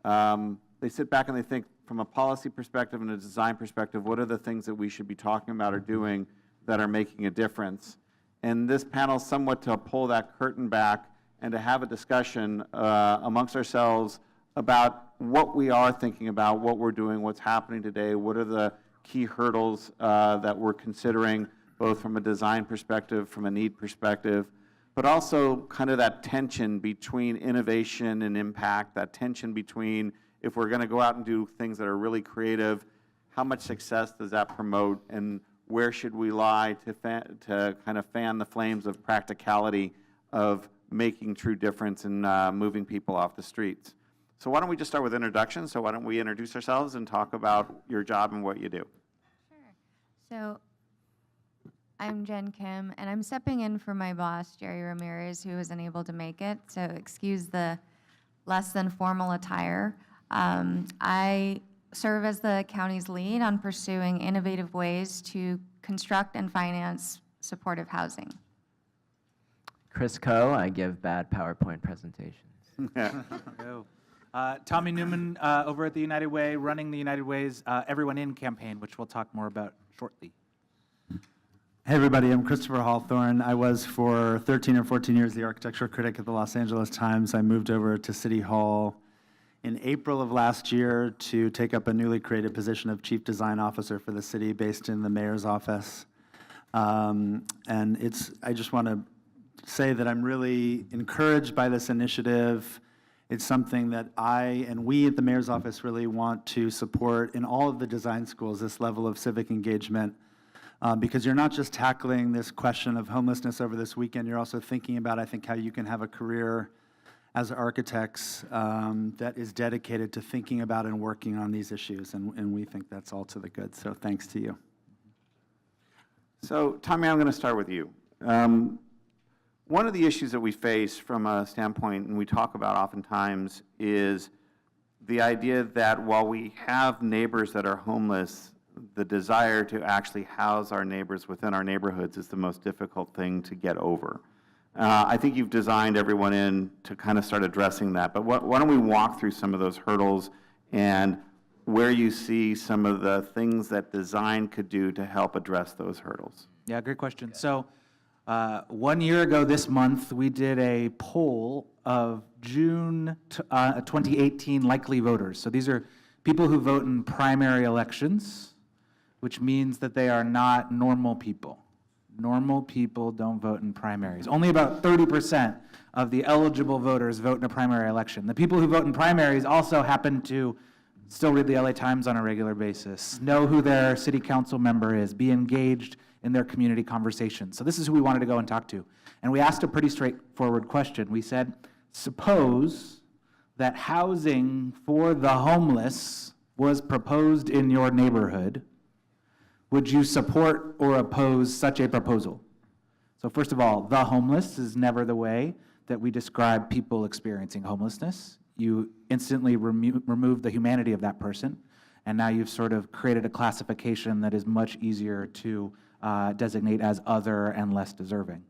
they sit back and they think from a policy perspective and a design perspective, what are the things that we should be talking about or doing that are making a difference. And this panel somewhat to pull that curtain back and to have a discussion amongst ourselves about what we are thinking about, what we're doing, what's happening today, what are the key hurdles that we're considering, both from a design perspective, from a need perspective, but also kind of that tension between innovation and impact, that tension between if we're going to go out and do things that are really creative, how much success does that promote, and where should we lie to kind of fan the flames of practicality of making true difference and moving people off the streets. So why don't we just start with introductions? So why don't we introduce ourselves and talk about your job and what you do? Sure. So I'm Jen Kim, and I'm stepping in for my boss, Jerry Ramirez, who was unable to make it. So excuse the less than formal attire. I serve as the county's lead on pursuing innovative ways to construct and finance supportive housing. Chris Ko, I give bad PowerPoint presentations. Tommy Newman over at the United Way, running the United Way's Everyone In campaign, which we'll talk more about shortly. Hey everybody, I'm Christopher Hawthorne. I was for 13 or 14 years the architectural critic at the Los Angeles Times. I moved over to City Hall in April of last year to take up a newly created position of Chief Design Officer for the city based in the mayor's office. I just want to say that I'm really encouraged by this initiative. It's something that I and we at the mayor's office really want to support in all of the design schools, this level of civic engagement, because you're not just tackling this question of homelessness over this weekend, you're also thinking about, I think, how you can have a career as architects that is dedicated to thinking about and working on these issues, and we think that's all to the good. So thanks to you. So Tommy, I'm going to start with you. One of the issues that we face from a standpoint, and we talk about oftentimes, is the idea that while we have neighbors that are homeless, the desire to actually house our neighbors within our neighborhoods is the most difficult thing to get over. I think you've designed Everyone In to kind of start addressing that, but why don't we walk through some of those hurdles and where you see some of the things that design could do to help address those hurdles? Yeah, great question. So 1 year ago this month, we did a poll of June 2018 likely voters. So these are people who vote in primary elections, which means that they are not normal people. Normal people don't vote in primaries. Only about 30% of the eligible voters vote in a primary election. The people who vote in primaries also happen to still read the LA Times on a regular basis, know who their city council member is, be engaged in their community conversations. So this is who we wanted to go and talk to. And we asked a pretty straightforward question. We said, suppose that housing for the homeless was proposed in your neighborhood, would you support or oppose such a proposal? So first of all, the homeless is never the way that we describe people experiencing homelessness. You instantly remove the humanity of that person, and now you've sort of created a classification that is much easier to designate as other and less deserving.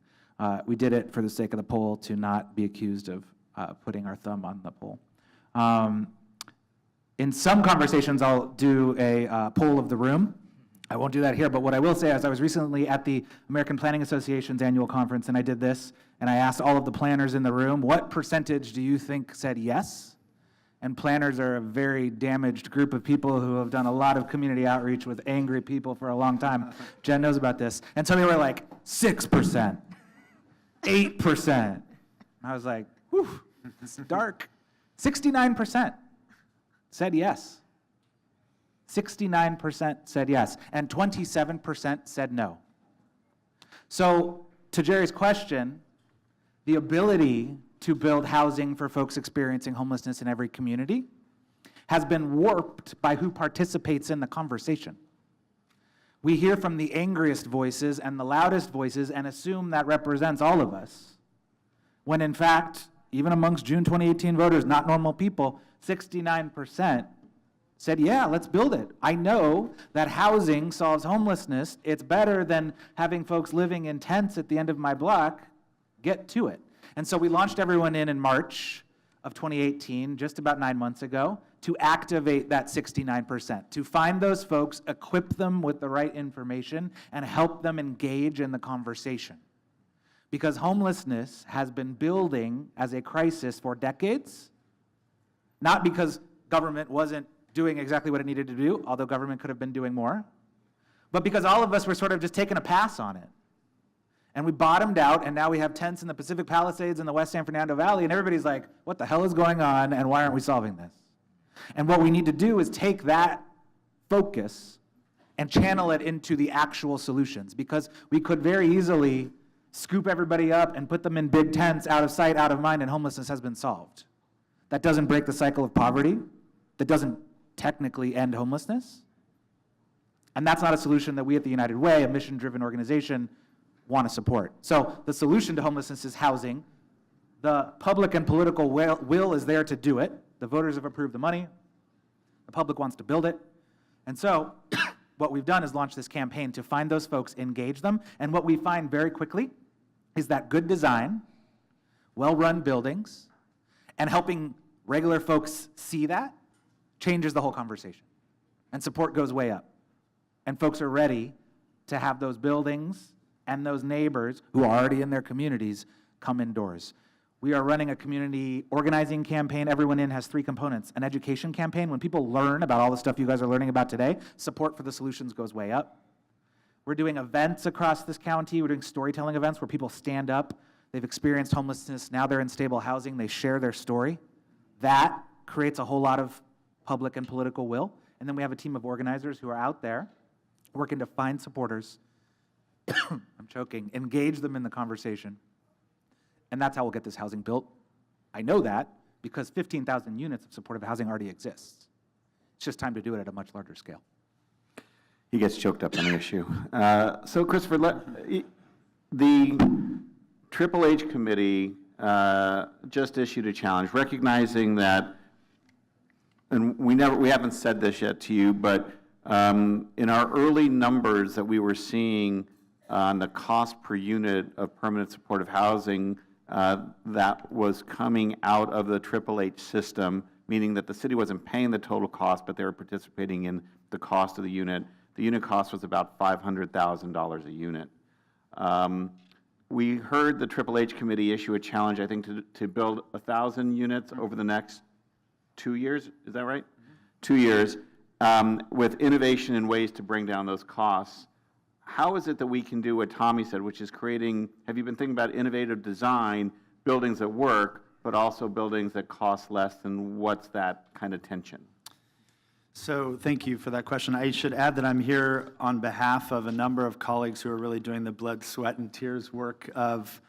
We did it for the sake of the poll to not be accused of putting our thumb on the poll. In some conversations, I'll do a poll of the room. I won't do that here, but what I will say is I was recently at the American Planning Association's annual conference, and I did this, and I asked all of the planners in the room, what percentage do you think said yes? And planners are a very damaged group of people who have done a lot of community outreach with angry people for a long time. Jen knows about this. And so they were like, 6%, 8%. I was like, whew, it's dark. 69% said yes. 69% said yes, and 27% said no. So, to Jerry's question, the ability to build housing for folks experiencing homelessness in every community has been warped by who participates in the conversation. We hear from the angriest voices and the loudest voices and assume that represents all of us, when in fact, even amongst June 2018 voters, not normal people, 69% said, yeah, let's build it. I know that housing solves homelessness. It's better than having folks living in tents at the end of my block. Get to it. And so we launched everyone in March of 2018, just about 9 months ago, to activate that 69%, to find those folks, equip them with the right information, and help them engage in the conversation. Because homelessness has been building as a crisis for decades, not because government wasn't doing exactly what it needed to do, although government could have been doing more, but because all of us were sort of just taking a pass on it. And we bottomed out, and now we have tents in the Pacific Palisades in the West San Fernando Valley, and everybody's like, what the hell is going on, and why aren't we solving this? And what we need to do is take that focus and channel it into the actual solutions, because we could very easily scoop everybody up and put them in big tents, out of sight, out of mind, and homelessness has been solved. That doesn't break the cycle of poverty. That doesn't technically end homelessness. And that's not a solution that we at the United Way, a mission-driven organization, want to support. So the solution to homelessness is housing. The public and political will is there to do it. The voters have approved the money. The public wants to build it. And so what we've done is launch this campaign to find those folks, engage them, and what we find very quickly is that good design, well-run buildings, and helping regular folks see that changes the whole conversation. And support goes way up. And folks are ready to have those buildings and those neighbors who are already in their communities come indoors. We are running a community organizing campaign. Everyone in has 3 components. An education campaign, when people learn about all the stuff you guys are learning about today, support for the solutions goes way up. We're doing events across this county. We're doing storytelling events where people stand up. They've experienced homelessness. Now they're in stable housing. They share their story. That creates a whole lot of public and political will. And then we have a team of organizers who are out there working to find supporters, I'm choking, engage them in the conversation. And that's how we'll get this housing built. I know that because 15,000 units of supportive housing already exists. It's just time to do it at a much larger scale. He gets choked up on the issue. So Christopher, the Triple H committee just issued a challenge recognizing that, and we haven't said this yet to you, but in our early numbers that we were seeing on the cost per unit of permanent supportive housing that was coming out of the Triple H system, meaning that the city wasn't paying the total cost, but they were participating in the cost of the unit. The unit cost was about $500,000 a unit. We heard the Triple H committee issue a challenge, I think, to build 1,000 units over the next 2 years. Is that right? 2 years, with innovation and ways to bring down those costs. How is it that we can do what Tommy said, which is creating, have you been thinking about innovative design, buildings that work, but also buildings that cost less, and what's that kind of tension? So thank you for that question. I should add that I'm here on behalf of a number of colleagues who are really doing the blood, sweat, and tears work of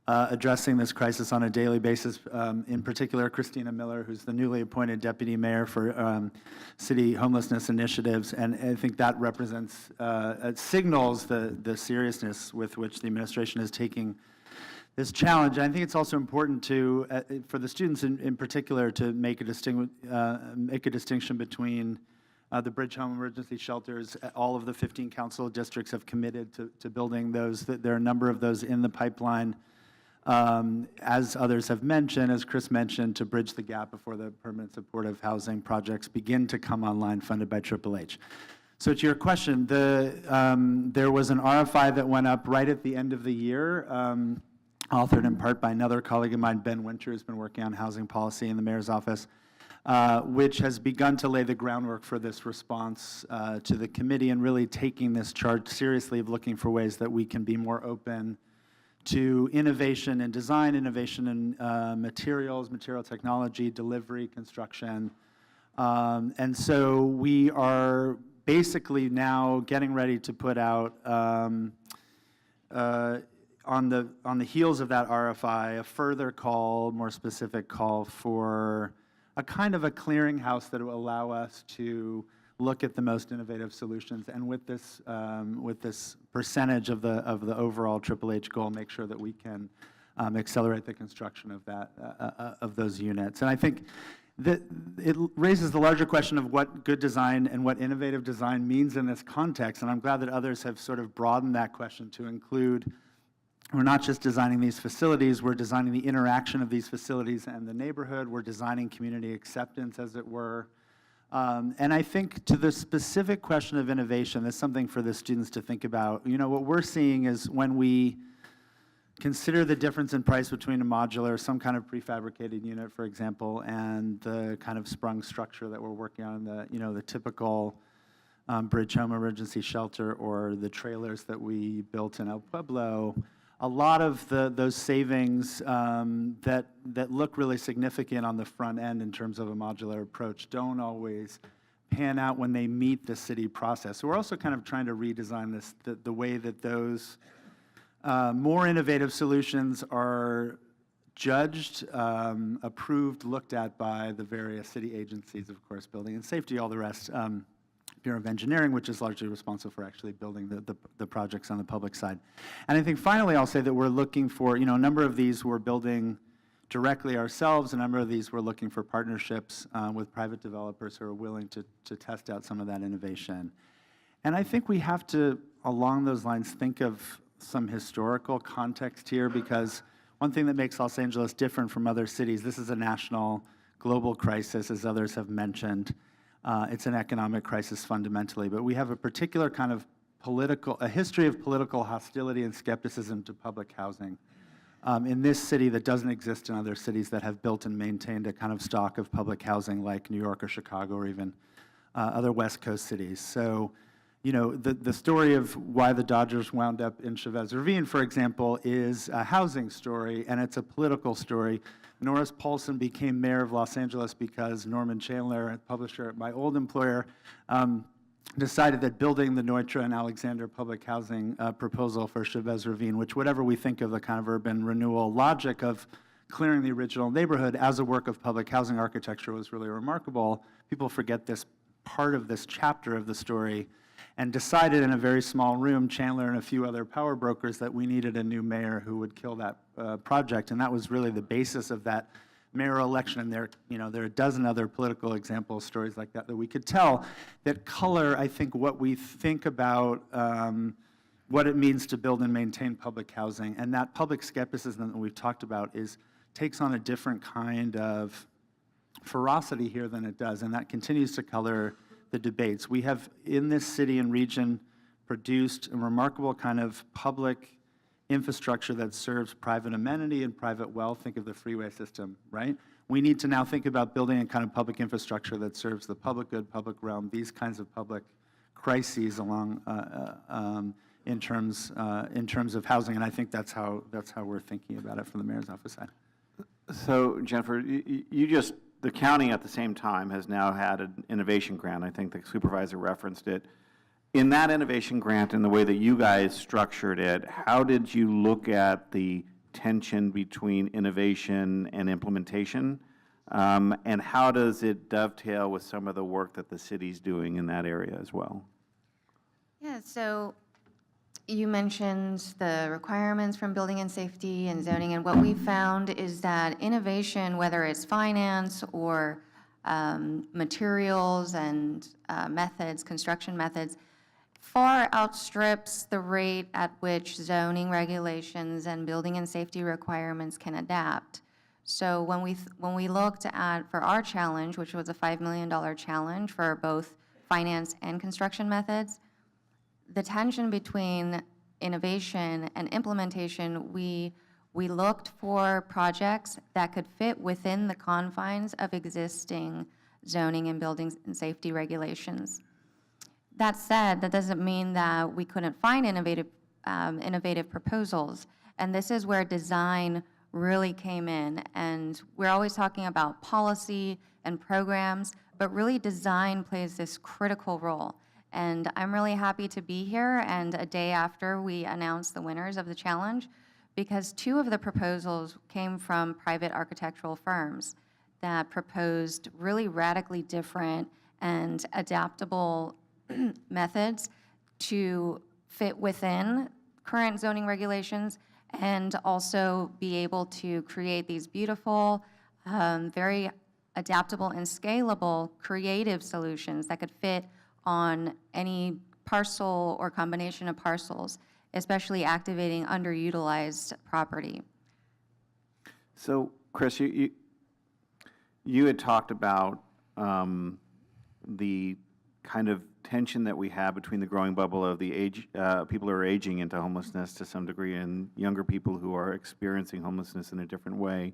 addressing this crisis on a daily basis. In particular, Christina Miller, who's the newly appointed deputy mayor for city homelessness initiatives, and I think that represents, it signals the seriousness with which the administration is taking this challenge. And I think it's also important to, for the students in particular, to make a distinction between the Bridge Home Emergency Shelters. All of the 15 council districts have committed to building those. There are a number of those in the pipeline. As others have mentioned, as Chris mentioned, to bridge the gap before the permanent supportive housing projects begin to come online, funded by HHH. So to your question, there was an RFI that went up right at the end of the year, authored in part by another colleague of mine, Ben Winter, who's been working on housing policy in the mayor's office, which has begun to lay the groundwork for this response to the committee and really taking this charge seriously of looking for ways that we can be more open to innovation in design, innovation in materials, material technology, delivery, construction. And so we are basically now getting ready to put out, on the heels of that RFI, a further call, more specific call for a kind of a clearinghouse that will allow us to look at the most innovative solutions, and with this percentage of the overall HHH goal, make sure that we can accelerate the construction of that of those units. And I think that it raises the larger question of what good design and what innovative design means in this context. And I'm glad that others have sort of broadened that question to include, we're not just designing these facilities, we're designing the interaction of these facilities and the neighborhood, we're designing community acceptance, as it were. And I think to the specific question of innovation, that's something for the students to think about. You know, what we're seeing is when we consider the difference in price between a modular, some kind of prefabricated unit, for example, and the kind of sprung structure that we're working on, the typical Bridge Home Emergency Shelter or the trailers that we built in El Pueblo. A lot of those savings that look really significant on the front end in terms of a modular approach don't always pan out when they meet the city process. So we're also kind of trying to redesign this, the way that those more innovative solutions are judged, approved, looked at by the various city agencies, of course, building and safety, all the rest. Bureau of Engineering, which is largely responsible for actually building the projects on the public side. And I think finally I'll say that we're looking for, a number of these we're building directly ourselves, a number of these we're looking for partnerships with private developers who are willing to test out some of that innovation. And I think we have to, along those lines, think of some historical context here, because one thing that makes Los Angeles different from other cities, this is a national, global crisis, as others have mentioned. It's an economic crisis fundamentally, but we have a particular kind of a history of political hostility and skepticism to public housing in this city that doesn't exist in other cities that have built and maintained a kind of stock of public housing like New York or Chicago or even other West Coast cities. So, the story of why the Dodgers wound up in Chavez Ravine, for example, is a housing story, and it's a political story. Norris Paulson became mayor of Los Angeles because Norman Chandler, a publisher at my old employer, decided that building the Neutra and Alexander public housing proposal for Chavez Ravine, which whatever we think of the kind of urban renewal logic of clearing the original neighborhood as a work of public housing architecture, was really remarkable. People forget this part of this chapter of the story, and decided in a very small room, Chandler and a few other power brokers, that we needed a new mayor who would kill that project. And that was really the basis of that mayoral election. And there are a dozen other political example stories like that we could tell that color, I think, what we think about what it means to build and maintain public housing. And that public skepticism that we've talked about takes on a different kind of ferocity here than it does. And that continues to color the debates. We have, in this city and region, produced a remarkable kind of public infrastructure that serves private amenity and private wealth. Think of the freeway system, right? We need to now think about building a kind of public infrastructure that serves the public good, public realm, these kinds of public crises along in terms of housing. And I think that's how we're thinking about it from the mayor's office side. So, Jennifer, the county at the same time has now had an innovation grant. I think the supervisor referenced it. In that innovation grant and the way that you guys structured it, how did you look at the tension between innovation and implementation? And how does it dovetail with some of the work that the city's doing in that area as well? Yeah, so you mentioned the requirements from building and safety and zoning, and what we found is that innovation, whether it's finance or materials and methods, construction methods, far outstrips the rate at which zoning regulations and building and safety requirements can adapt. So when we looked at, for our challenge, which was a $5 million challenge for both finance and construction methods, the tension between innovation and implementation, we looked for projects that could fit within the confines of existing zoning and building and safety regulations. That said, that doesn't mean that we couldn't find innovative proposals, and this is where design really came in. And we're always talking about policy and programs, but really design plays this critical role. And I'm really happy to be here, and a day after we announced the winners of the challenge, because 2 of the proposals came from private architectural firms that proposed really radically different and adaptable methods to fit within current zoning regulations and also be able to create these beautiful, very adaptable and scalable creative solutions that could fit on any parcel or combination of parcels, especially activating underutilized property. So, Chris, you had talked about the kind of tension that we have between the growing bubble of the people who are aging into homelessness to some degree and younger people who are experiencing homelessness in a different way.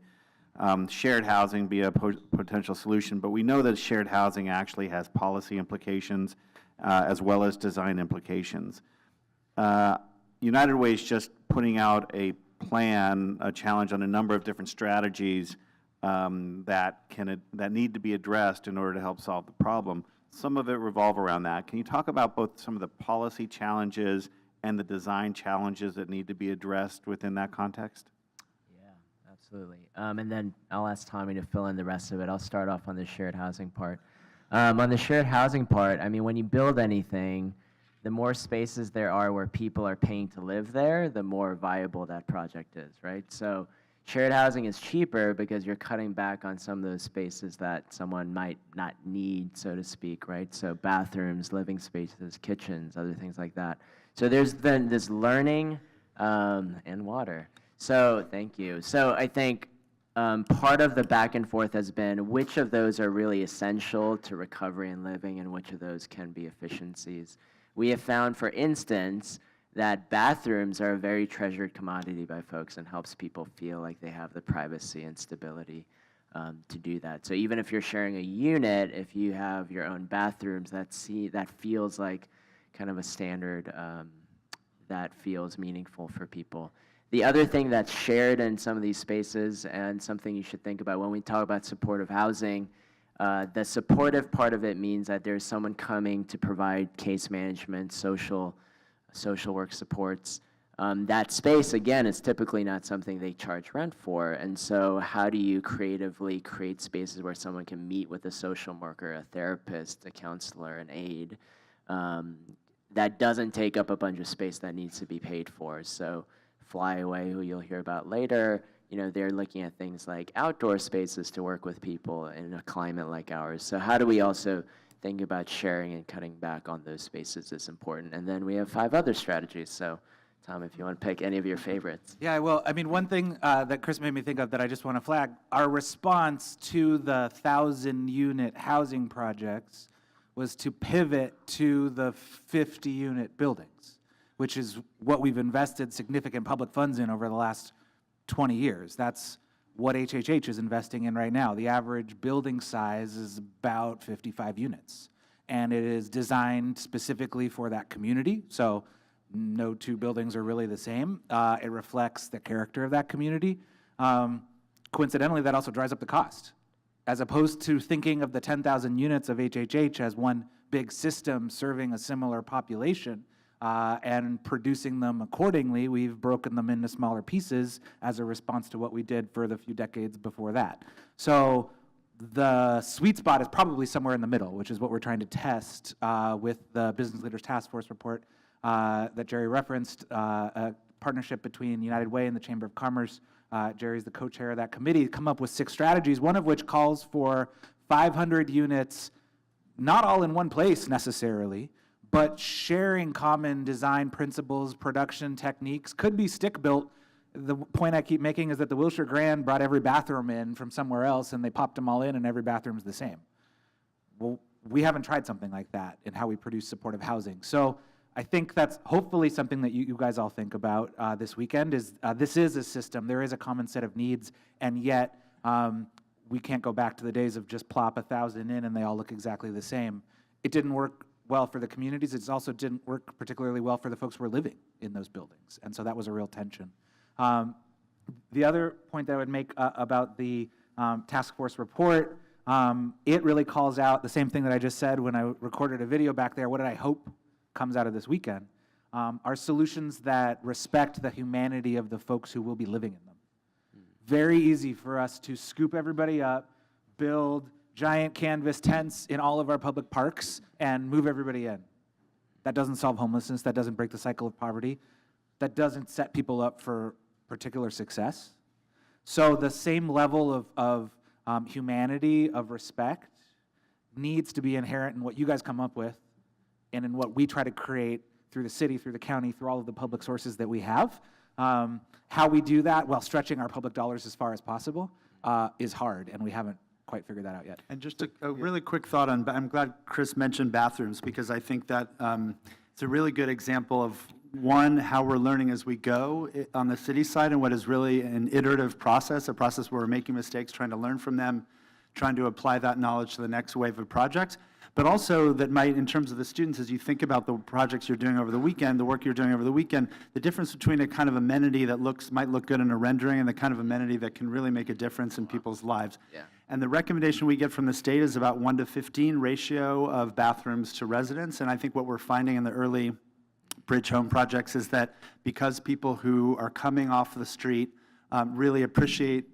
Shared housing be a potential solution, but we know that shared housing actually has policy implications as well as design implications. United Way is just putting out a plan, a challenge on a number of different strategies that need to be addressed in order to help solve the problem. Some of it revolve around that. Can you talk about both some of the policy challenges and the design challenges that need to be addressed within that context? Yeah, absolutely. And then I'll ask Tommy to fill in the rest of it. I'll start off on the shared housing part. On the shared housing part, I mean, when you build anything, the more spaces there are where people are paying to live there, the more viable that project is, right? So shared housing is cheaper because you're cutting back on some of those spaces that someone might not need, so to speak, right? So bathrooms, living spaces, kitchens, other things like that. So there's then this learning and water. So thank you. So I think part of the back and forth has been which of those are really essential to recovery and living and which of those can be efficiencies. We have found, for instance, that bathrooms are a very treasured commodity by folks and helps people feel like they have the privacy and stability to do that. So even if you're sharing a unit, if you have your own bathrooms, that feels like kind of a standard that feels meaningful for people. The other thing that's shared in some of these spaces and something you should think about when we talk about supportive housing, the supportive part of it means that there's someone coming to provide case management, social work supports. That space, again, is typically not something they charge rent for. And so how do you creatively create spaces where someone can meet with a social worker, a therapist, a counselor, an aide, that doesn't take up a bunch of space that needs to be paid for? So Flyaway, who you'll hear about later, they're looking at things like outdoor spaces to work with people in a climate like ours. So how do we also think about sharing and cutting back on those spaces is important. And then we have 5 other strategies. So Tom, if you want to pick any of your favorites. Yeah, well, I mean, one thing that Chris made me think of that I just want to flag, our response to the 1,000-unit housing projects was to pivot to the 50-unit buildings, which is what we've invested significant public funds in over the last 20 years. That's what HHH is investing in right now. The average building size is about 55 units, and it is designed specifically for that community, so no 2 buildings are really the same. It reflects the character of that community. Coincidentally, that also drives up the cost. As opposed to thinking of the 10,000 units of HHH as one big system serving a similar population, and producing them accordingly. We've broken them into smaller pieces as a response to what we did for the few decades before that. So the sweet spot is probably somewhere in the middle, which is what we're trying to test with the Business Leaders Task Force report that Jerry referenced, a partnership between United Way and the Chamber of Commerce. Jerry's the co-chair of that committee, come up with 6 strategies, one of which calls for 500 units, not all in one place necessarily, but sharing common design principles, production techniques, could be stick-built. The point I keep making is that the Wilshire Grand brought every bathroom in from somewhere else, and they popped them all in, and every bathroom's the same. Well, we haven't tried something like that in how we produce supportive housing. So I think that's hopefully something that you guys all think about this weekend, is this is a system, there is a common set of needs, and yet we can't go back to the days of just plop 1,000 in and they all look exactly the same. It didn't work well for the communities. It also didn't work particularly well for the folks who were living in those buildings. And so that was a real tension. The other point that I would make about the task force report, it really calls out the same thing that I just said when I recorded a video back there. What did I hope comes out of this weekend? Are solutions that respect the humanity of the folks who will be living in them. Very easy for us to scoop everybody up, build giant canvas tents in all of our public parks, and move everybody in. That doesn't solve homelessness. That doesn't break the cycle of poverty. That doesn't set people up for particular success. So the same level of humanity, of respect, needs to be inherent in what you guys come up with and in what we try to create through the city, through the county, through all of the public sources that we have. How we do that while stretching our public dollars as far as possible is hard, and we haven't quite figured that out yet. And just a really quick thought on, I'm glad Chris mentioned bathrooms, because I think that it's a really good example of, one, how we're learning as we go on the city side, and what is really an iterative process, a process where we're making mistakes, trying to learn from them, trying to apply that knowledge to the next wave of projects. But also that might, in terms of the students, as you think about the projects you're doing over the weekend, the work you're doing over the weekend, the difference between a kind of amenity that might look good in a rendering and the kind of amenity that can really make a difference in people's lives. Yeah. And the recommendation we get from the state is about 1:15 ratio of bathrooms to residents. And I think what we're finding in the early bridge home projects is that because people who are coming off the street really appreciate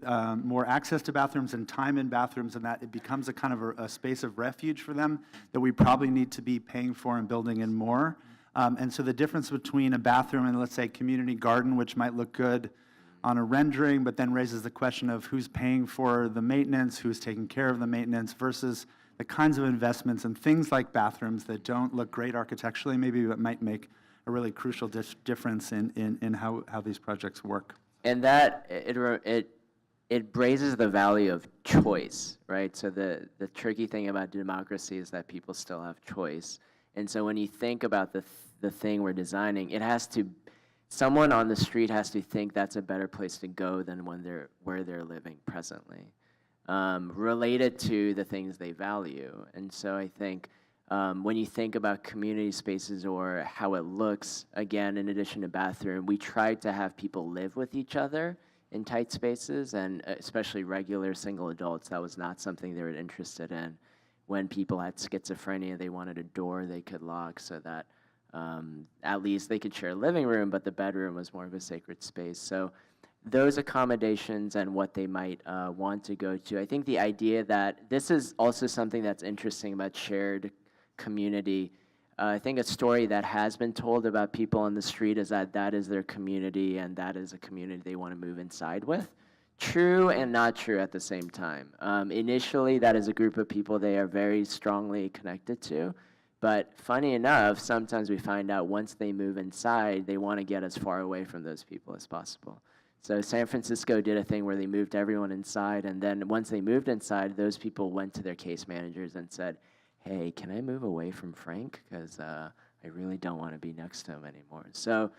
more access to bathrooms and time in bathrooms, and that it becomes a kind of a space of refuge for them that we probably need to be paying for and building in more. And so the difference between a bathroom and, let's say, community garden, which might look good on a rendering, but then raises the question of who's paying for the maintenance, who's taking care of the maintenance, versus the kinds of investments and things like bathrooms that don't look great architecturally, maybe it might make a really crucial difference in how these projects work. And that, it raises the value of choice, right? So the tricky thing about democracy is that people still have choice. And so when you think about the thing we're designing, someone on the street has to think that's a better place to go than where they're living presently, related to the things they value. And so I think when you think about community spaces or how it looks, again, in addition to bathroom, we try to have people live with each other in tight spaces, and especially regular single adults. That was not something they were interested in. When people had schizophrenia, they wanted a door they could lock so that at least they could share a living room, but the bedroom was more of a sacred space. So those accommodations and what they might want to go to. I think the idea that this is also something that's interesting about shared community. I think a story that has been told about people on the street is that is their community, and that is a community they want to move inside with. True and not true at the same time. Initially, that is a group of people they are very strongly connected to, but funny enough, sometimes we find out once they move inside, they want to get as far away from those people as possible. So San Francisco did a thing where they moved everyone inside, and then once they moved inside, those people went to their case managers and said, hey, can I move away from Frank? Because I really don't want to be next to him anymore. So,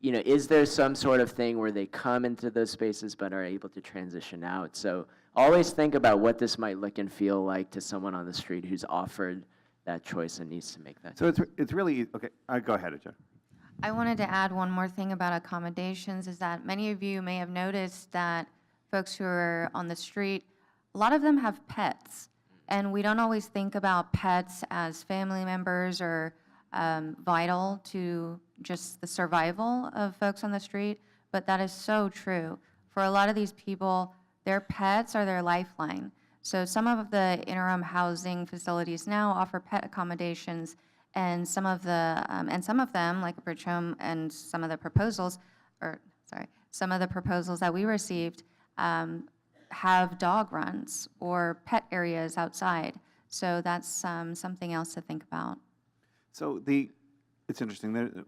is there some sort of thing where they come into those spaces but are able to transition out? So always think about what this might look and feel like to someone on the street who's offered that choice and needs to make that choice. So it's really, okay, go ahead, Jen. I wanted to add one more thing about accommodations, is that many of you may have noticed that folks who are on the street, a lot of them have pets. And we don't always think about pets as family members or vital to just the survival of folks on the street, but that is so true. For a lot of these people, their pets are their lifeline. So some of the interim housing facilities now offer pet accommodations, and some of them, like Bridge Home and some of the proposals that we received, have dog runs or pet areas outside. So that's something else to think about. So it's interesting.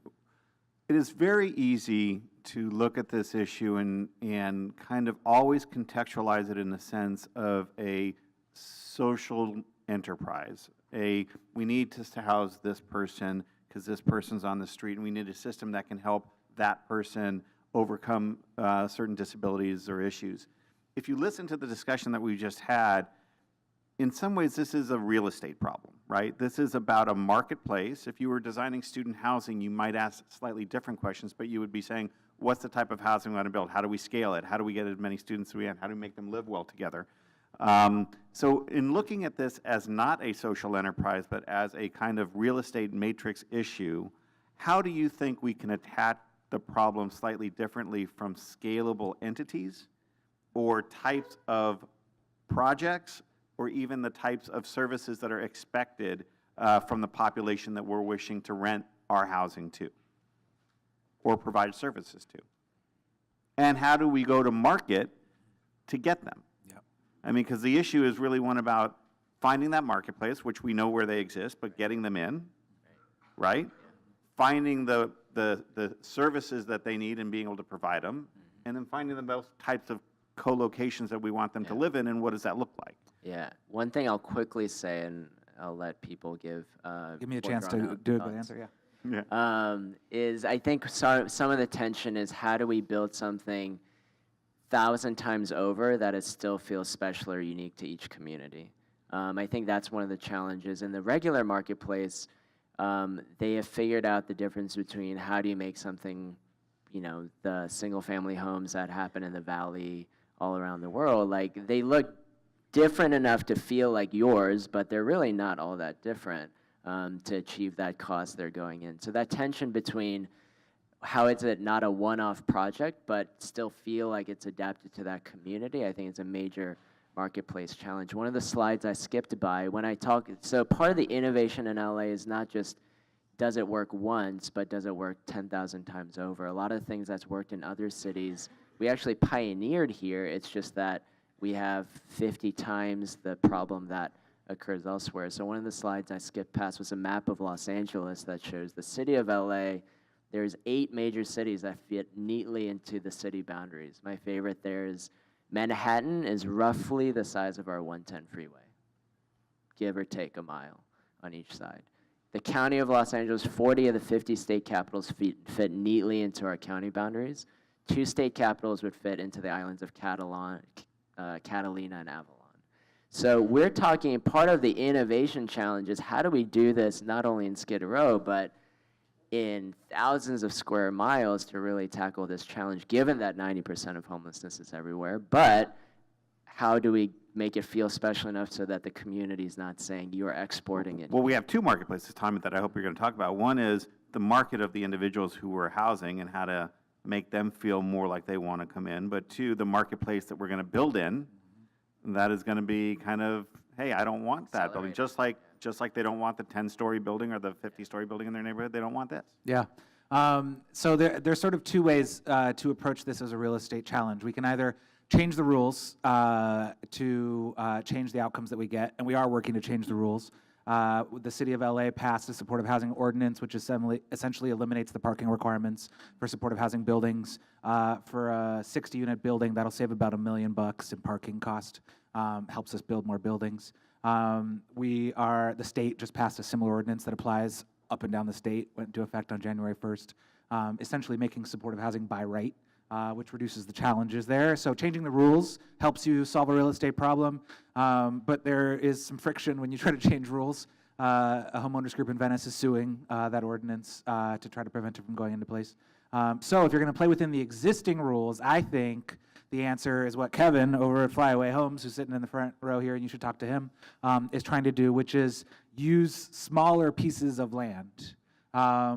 It is very easy to look at this issue and kind of always contextualize it in the sense of a social enterprise. We need to house this person because this person's on the street, and we need a system that can help that person overcome certain disabilities or issues. If you listen to the discussion that we just had, in some ways this is a real estate problem, right? This is about a marketplace. If you were designing student housing, you might ask slightly different questions, but you would be saying, what's the type of housing we want to build? How do we scale it? How do we get as many students as we can? How do we make them live well together? So in looking at this as not a social enterprise, but as a kind of real estate matrix issue, how do you think we can attack the problem slightly differently from scalable entities or types of projects or even the types of services that are expected from the population that we're wishing to rent our housing to or provide services to? And how do we go to market to get them? Yep. I mean, because the issue is really one about finding that marketplace, which we know where they exist, but getting them in, right? Finding the services that they need and being able to provide them, and then finding the most types of co-locations that we want them to live in, and what does that look like? Yeah, one thing I'll quickly say, and I'll let people give me a more chance to drawn-out do a good thoughts. answer, yeah. Yeah. Is I think some of the tension is how do we build something 1,000 times over that it still feels special or unique to each community. I think that's one of the challenges. In the regular marketplace, they have figured out the difference between how do you make something, the single-family homes that happen in the valley all around the world, like they look different enough to feel like yours, but they're really not all that different to achieve that cost they're going in. So that tension between how it's not a one-off project, but still feel like it's adapted to that community, I think it's a major marketplace challenge. One of the slides I skipped by when I talk, so part of the innovation in LA is not just does it work once, but does it work 10,000 times over? A lot of things that's worked in other cities, we actually pioneered here. It's just that we have 50 times the problem that occurs elsewhere. So one of the slides I skipped past was a map of Los Angeles that shows the city of LA. There's 8 major cities that fit neatly into the city boundaries. My favorite there is Manhattan is roughly the size of our 110 freeway, give or take a mile on each side. The county of Los Angeles, 40 of the 50 state capitals fit neatly into our county boundaries. 2 state capitals would fit into the islands of Catalina and Avalon. So we're talking, part of the innovation challenge is how do we do this not only in Skid Row, but in thousands of square miles to really tackle this challenge, given that 90% of homelessness is everywhere. But how do we make it feel special enough so that the community's not saying you're exporting it? Well, we have 2 marketplaces, Tom, that I hope you're going to talk about. One is the market of the individuals who we're housing and how to make them feel more like they want to come in. But 2, the marketplace that we're going to build in, that is going to be kind of, hey, I don't want that building. Just like they don't want the 10-story building or the 50-story building in their neighborhood, they don't want this. Yeah. So there's sort of 2 ways to approach this as a real estate challenge. We can either change the rules to change the outcomes that we get, and we are working to change the rules. The City of LA passed a supportive housing ordinance, which essentially eliminates the parking requirements for supportive housing buildings. For a 60-unit building, that'll save about $1 million in parking cost, helps us build more buildings. The state just passed a similar ordinance that applies up and down the state, went into effect on January 1st, essentially making supportive housing by right, which reduces the challenges there. So changing the rules helps you solve a real estate problem, but there is some friction when you try to change rules. A homeowners group in Venice is suing that ordinance to try to prevent it from going into place. So if you're going to play within the existing rules, I think the answer is what Kevin over at Flyaway Homes, who's sitting in the front row here, and you should talk to him, is trying to do, which is use smaller pieces of land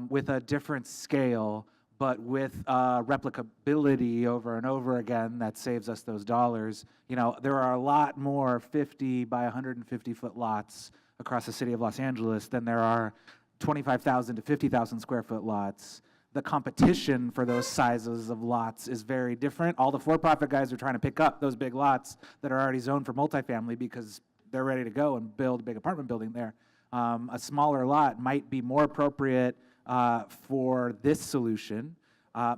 with a different scale, but with replicability over and over again that saves us those dollars. You know, there are a lot more 50 by 150-foot lots across the city of Los Angeles than there are 25,000 to 50,000 square foot lots. The competition for those sizes of lots is very different. All the for-profit guys are trying to pick up those big lots that are already zoned for multifamily because they're ready to go and build a big apartment building there. A smaller lot might be more appropriate for this solution,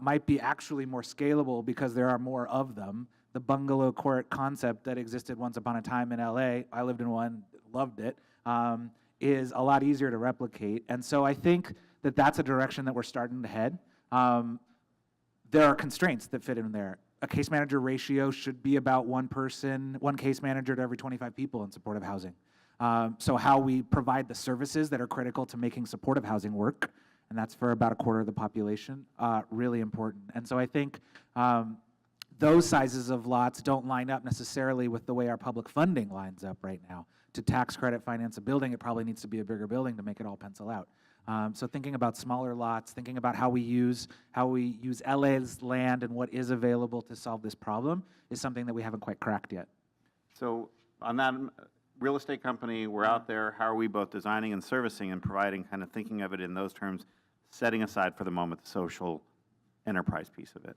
might be actually more scalable because there are more of them. The bungalow court concept that existed once upon a time in LA, I lived in one, loved it, is a lot easier to replicate. And so I think that that's a direction that we're starting to head. There are constraints that fit in there. A case manager ratio should be about one case manager to every 25 people in supportive housing. So how we provide the services that are critical to making supportive housing work, and that's for about a quarter of the population, really important. And so I think those sizes of lots don't line up necessarily with the way our public funding lines up right now. To tax credit finance a building, it probably needs to be a bigger building to make it all pencil out. So thinking about smaller lots, thinking about how we use LA's land and what is available to solve this problem is something that we haven't quite cracked yet. So on that real estate company, we're out there, how are we both designing and servicing and providing, kind of thinking of it in those terms, setting aside for the moment the social enterprise piece of it?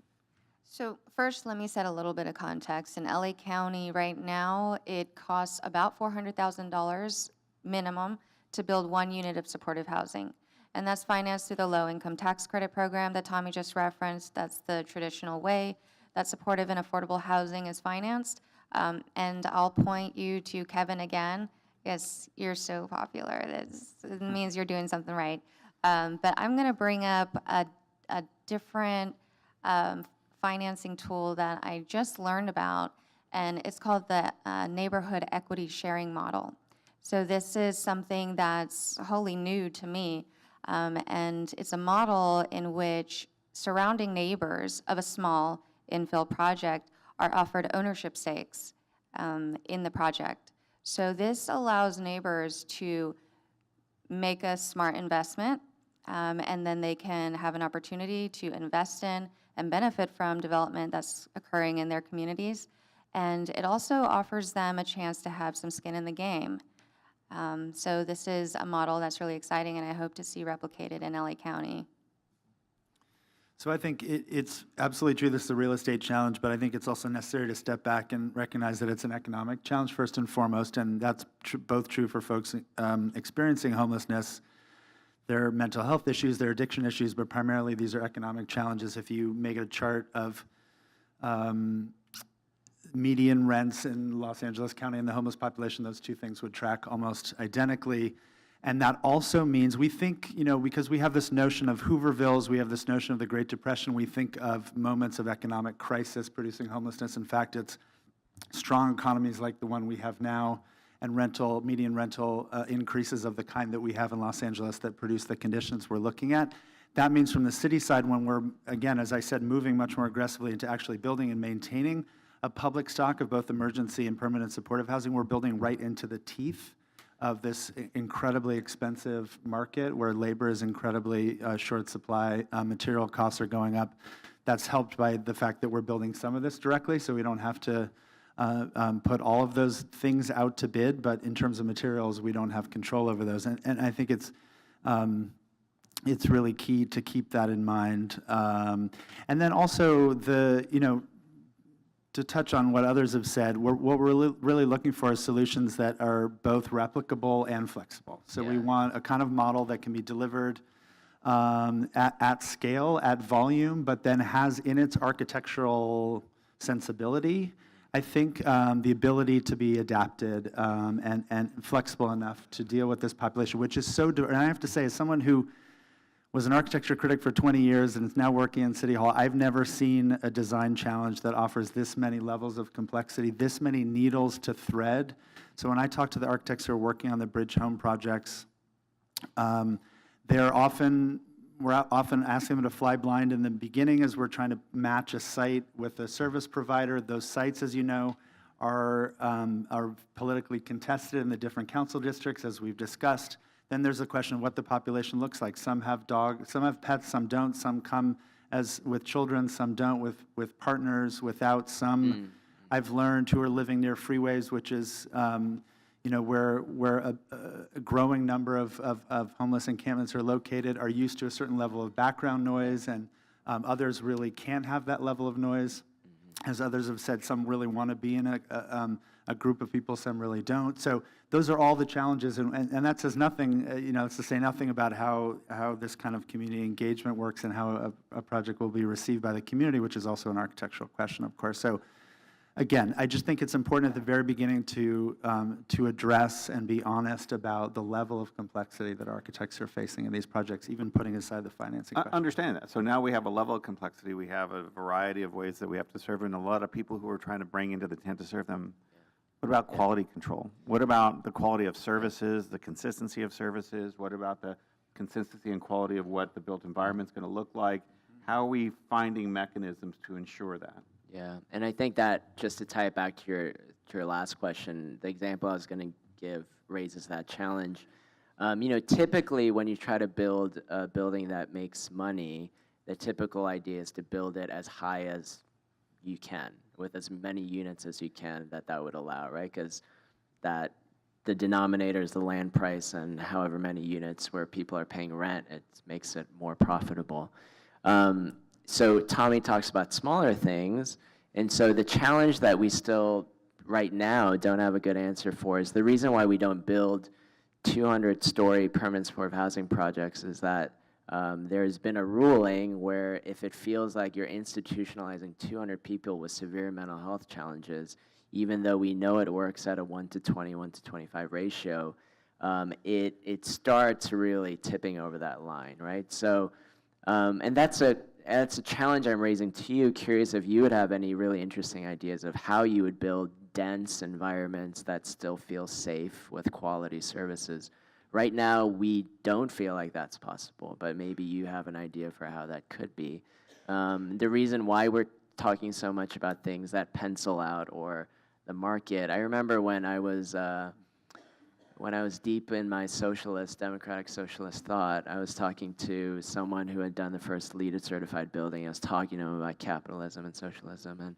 So first, let me set a little bit of context. In LA County right now, it costs about $400,000 minimum to build one unit of supportive housing. And that's financed through the low-income tax credit program that Tommy just referenced. That's the traditional way that supportive and affordable housing is financed. And I'll point you to Kevin again. Yes, you're so popular. It means you're doing something right. But I'm going to bring up a different financing tool that I just learned about, and it's called the Neighborhood Equity Sharing Model. So this is something that's wholly new to me, and it's a model in which surrounding neighbors of a small infill project are offered ownership stakes in the project. So this allows neighbors to make a smart investment, and then they can have an opportunity to invest in and benefit from development that's occurring in their communities. And it also offers them a chance to have some skin in the game. So this is a model that's really exciting, and I hope to see replicated in LA County. So I think it's absolutely true this is a real estate challenge, but I think it's also necessary to step back and recognize that it's an economic challenge first and foremost, and that's both true for folks experiencing homelessness. There are mental health issues, there are addiction issues, but primarily these are economic challenges. If you make a chart of median rents in Los Angeles County and the homeless population, those two things would track almost identically. And that also means we think, you know, because we have this notion of Hoovervilles, we have this notion of the Great Depression, we think of moments of economic crisis producing homelessness. In fact, it's strong economies like the one we have now and median rental increases of the kind that we have in Los Angeles that produce the conditions we're looking at. That means from the city side, when we're, again, as I said, moving much more aggressively into actually building and maintaining a public stock of both emergency and permanent supportive housing, we're building right into the teeth of this incredibly expensive market where labor is incredibly short supply, material costs are going up. That's helped by the fact that we're building some of this directly, so we don't have to put all of those things out to bid, but in terms of materials, we don't have control over those. And I think it's really key to keep that in mind. And then also to touch on what others have said, what we're really looking for is solutions that are both replicable and flexible. So we want a kind of model that can be delivered at scale, at volume, but then has in its architectural sensibility, I think, the ability to be adapted and flexible enough to deal with this population, which is so, and I have to say, as someone who was an architecture critic for 20 years and is now working in City Hall, I've never seen a design challenge that offers this many levels of complexity, this many needles to thread. So when I talk to the architects who are working on the bridge home projects, we're often asking them to fly blind in the beginning as we're trying to match a site with a service provider. Those sites, as you know, are politically contested in the different council districts, as we've discussed. Then there's a question of what the population looks like. Some have dogs, some have pets, some don't. Some come as with children, some don't with partners, without. Some I've learned who are living near freeways, which is where a growing number of homeless encampments are located, are used to a certain level of background noise, and others really can't have that level of noise. As others have said, some really want to be in a group of people, some really don't. So those are all the challenges, and that says nothing, it's to say nothing about how this kind of community engagement works and how a project will be received by the community, which is also an architectural question, of course. So again, I just think it's important at the very beginning to address and be honest about the level of complexity that architects are facing in these projects, even putting aside the financing I question. understand that. So now we have a level of complexity. We have a variety of ways that we have to serve, and a lot of people who are trying to bring into the tent to serve them. What about quality control? What about the quality of services, the consistency of services? What about the consistency and quality of what the built environment's going to look like? How are we finding mechanisms to ensure that? Yeah, and I think that, just to tie it back to your last question, the example I was going to give raises that challenge. Typically when you try to build a building that makes money, the typical idea is to build it as high as you can, with as many units as you can that would allow, right? Because the denominator is the land price, and however many units where people are paying rent, it makes it more profitable. So Tommy talks about smaller things, and so the challenge that we still, right now, don't have a good answer for is the reason why we don't build 200-story permanent supportive housing projects is that there's been a ruling where if it feels like you're institutionalizing 200 people with severe mental health challenges, even though we know it works at a 1:20, 1:25 ratio, it starts really tipping over that line, right? So, and that's a challenge I'm raising to you. Curious if you would have any really interesting ideas of how you would build dense environments that still feel safe with quality services. Right now, we don't feel like that's possible, but maybe you have an idea for how that could be. The reason why we're talking so much about things that pencil out or the market, I remember when I was deep in my democratic socialist thought, I was talking to someone who had done the first LEED certified building. I was talking to him about capitalism and socialism,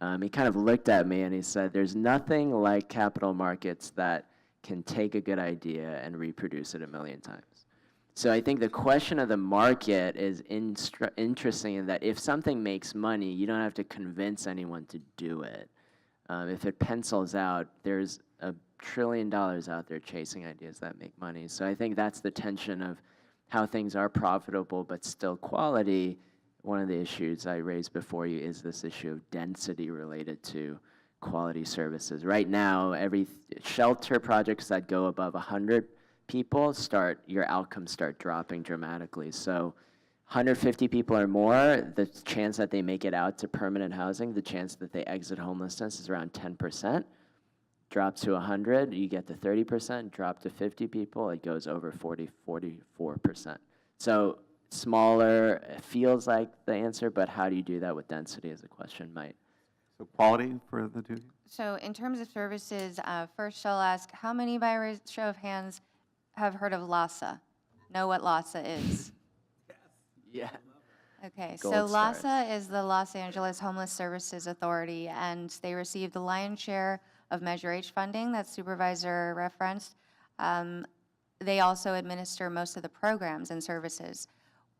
and he kind of looked at me and he said, "There's nothing like capital markets that can take a good idea and reproduce it 1,000,000 times." So I think the question of the market is interesting in that if something makes money, you don't have to convince anyone to do it. If it pencils out, there's $1 trillion out there chasing ideas that make money. So I think that's the tension of how things are profitable but still quality. One of the issues I raised before you is this issue of density related to quality services. Right now, every shelter projects that go above 100 people your outcomes start dropping dramatically. So 150 people or more, the chance that they make it out to permanent housing, the chance that they exit homelessness is around 10%. Drop to 100, you get to 30%. Drop to 50 people, it goes over 44%. So smaller feels like the answer, but how do you do that with density is a question, Mike. So quality for the two? So in terms of services, first I'll ask, how many by a show of hands have heard of LAHSA? Know what LAHSA is? Yeah. Okay, Gold so stars. LAHSA is the Los Angeles Homeless Services Authority, and they receive the lion's share of Measure H funding that Supervisor referenced. They also administer most of the programs and services.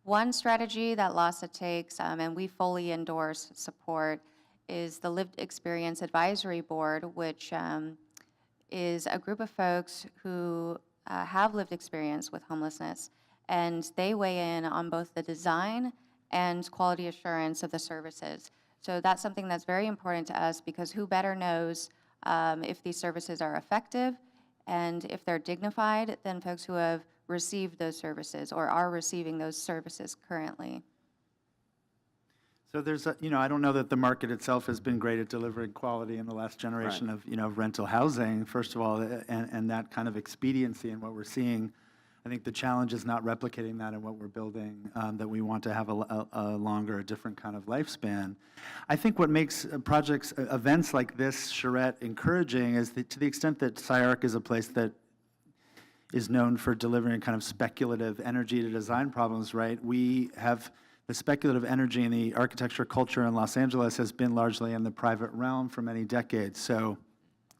One strategy that LAHSA takes, and we fully endorse, support, is the Lived Experience Advisory Board, which is a group of folks who have lived experience with homelessness, and they weigh in on both the design and quality assurance of the services. So that's something that's very important to us, because who better knows if these services are effective and if they're dignified than folks who have received those services or are receiving those services currently. So there's, I don't know that the market itself has been great at delivering quality in the last generation Right. of rental housing, first of all, and that kind of expediency in what we're seeing. I think the challenge is not replicating that in what we're building, that we want to have a longer, a different kind of lifespan. I think what makes events like this, Charrette, encouraging is that to the extent that SCI-Arc is a place that is known for delivering kind of speculative energy to design problems, right? We have the speculative energy in the architecture culture in Los Angeles has been largely in the private realm for many decades. So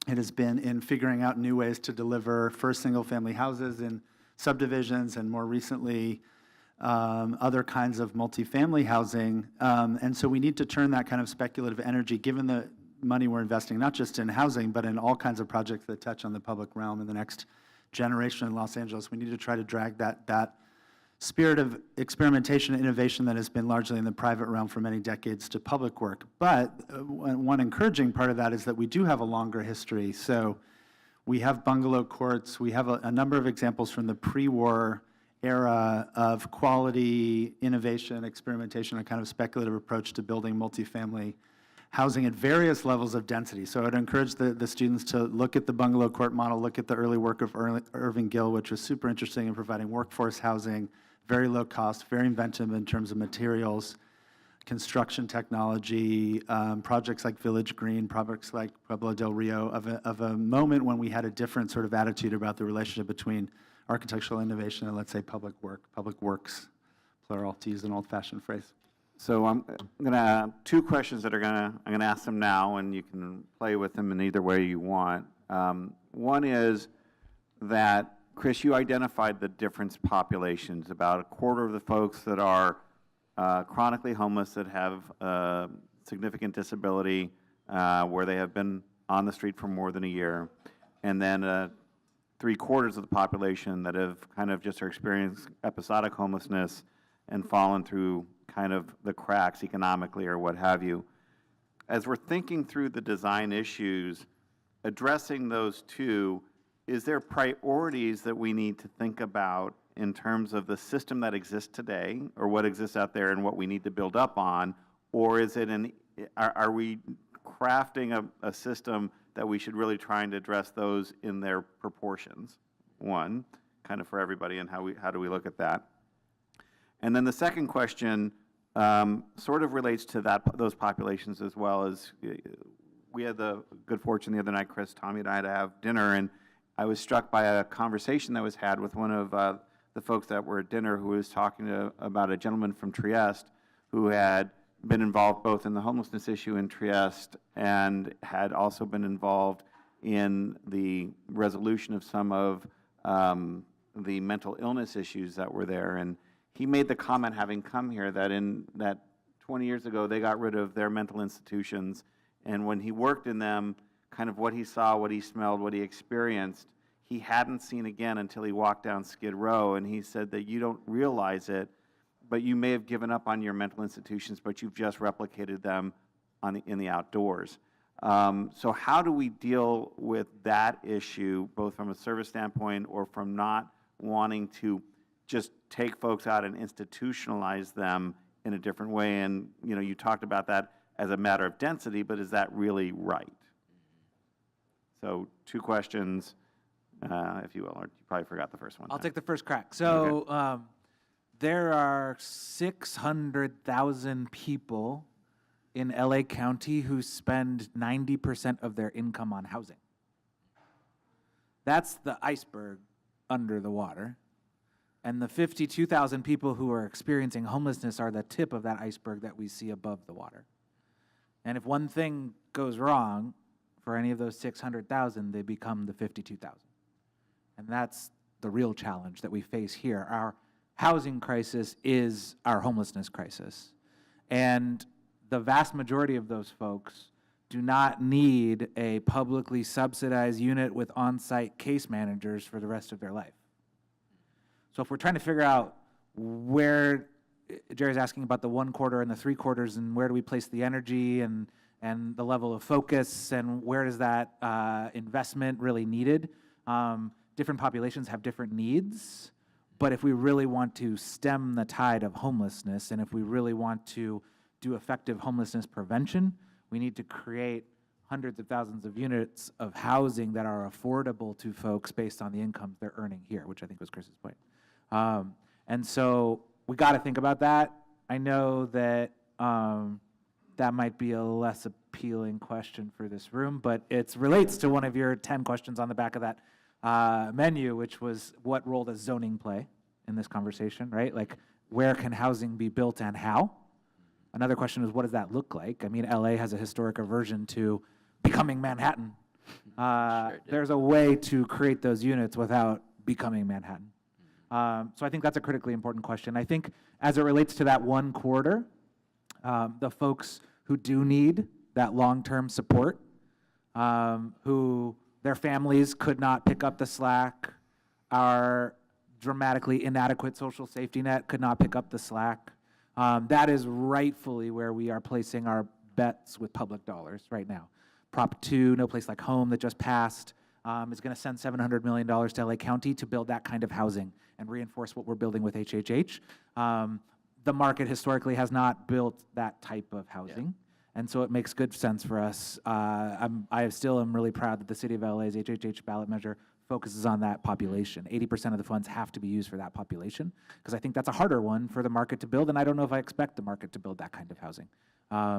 it has been in figuring out new ways to deliver first single-family houses in subdivisions, and more recently, other kinds of multifamily housing. And so we need to turn that kind of speculative energy, given the money we're investing, not just in housing, but in all kinds of projects that touch on the public realm in the next generation in Los Angeles. We need to try to drag that spirit of experimentation and innovation that has been largely in the private realm for many decades to public work. But one encouraging part of that is that we do have a longer history. So we have bungalow courts. We have a number of examples from the pre-war era of quality, innovation, experimentation, a kind of speculative approach to building multifamily housing at various levels of density. So I'd encourage the students to look at the bungalow court model, look at the early work of Irving Gill, which was super interesting in providing workforce housing, very low cost, very inventive in terms of materials, construction technology, projects like Village Green, projects like Pueblo del Rio, of a moment when we had a different sort of attitude about the relationship between architectural innovation and, let's say, public works, plural, to use an old-fashioned phrase. So I'm going to two questions that I'm going to ask them now, and you can play with them in either way you want. One is that, Chris, you identified the difference populations. About a quarter of the folks that are chronically homeless, that have significant disability, where they have been on the street for more than a year, and then 3/4 of the population that have kind of just experienced episodic homelessness and fallen through kind of the cracks economically or what have you. As we're thinking through the design issues, addressing those two, is there priorities that we need to think about in terms of the system that exists today, or what exists out there and what we need to build up on? Or is it are we crafting a system that we should really try and address those in their proportions? One, kind of for everybody, and how do we look at that? And then the second question sort of relates to those populations as well. As we had the good fortune the other night, Chris, Tommy, and I, to have dinner, and I was struck by a conversation that was had with one of the folks that were at dinner, who was talking about a gentleman from Trieste who had been involved both in the homelessness issue in Trieste and had also been involved in the resolution of some of the mental illness issues that were there. And he made the comment, having come here, that 20 years ago they got rid of their mental institutions, and when he worked in them, kind of what he saw, what he smelled, what he experienced, he hadn't seen again until he walked down Skid Row. And he said that you don't realize it, but you may have given up on your mental institutions, but you've just replicated them in the outdoors. So how do we deal with that issue, both from a service standpoint or from not wanting to just take folks out and institutionalize them in a different way? And you talked about that as a matter of density, but is that really right? So two questions, if you will, or you probably forgot the first one. I'll take the first crack. So okay. There are 600,000 people in LA County who spend 90% of their income on housing. That's the iceberg under the water. And the 52,000 people who are experiencing homelessness are the tip of that iceberg that we see above the water. And if one thing goes wrong for any of those 600,000, they become the 52,000. And that's the real challenge that we face here. Our housing crisis is our homelessness crisis. And the vast majority of those folks do not need a publicly subsidized unit with on-site case managers for the rest of their life. So if we're trying to figure out where, Jerry's asking about the 1/4 and the 3/4, and where do we place the energy and the level of focus, and where is that investment really needed? Different populations have different needs. But if we really want to stem the tide of homelessness, and if we really want to do effective homelessness prevention, we need to create hundreds of thousands of units of housing that are affordable to folks based on the incomes they're earning here, which I think was Chris's point. And so we got to think about that. I know that that might be a less appealing question for this room, but it relates to one of your 10 questions on the back of that menu, which was what role does zoning play in this conversation, right? Like, where can housing be built and how? Another question is, what does that look like? I mean, LA has a historic aversion to becoming Manhattan. There's a way to create those units without becoming Manhattan. So I think that's a critically important question. I think as it relates to that one quarter, the folks who do need that long-term support, who their families could not pick up the slack, our dramatically inadequate social safety net could not pick up the slack. That is rightfully where we are placing our bets with public dollars right now. Prop 2, No Place Like Home, that just passed, is going to send $700 million to LA County to build that kind of housing and reinforce what we're building with HHH. The market historically has not built that type of housing. And so it makes good sense for us. I still am really proud that the City of LA's HHH ballot measure focuses on that population. 80% of the funds have to be used for that population, because I think that's a harder one for the market to build, and I don't know if I expect the market to build that kind of housing.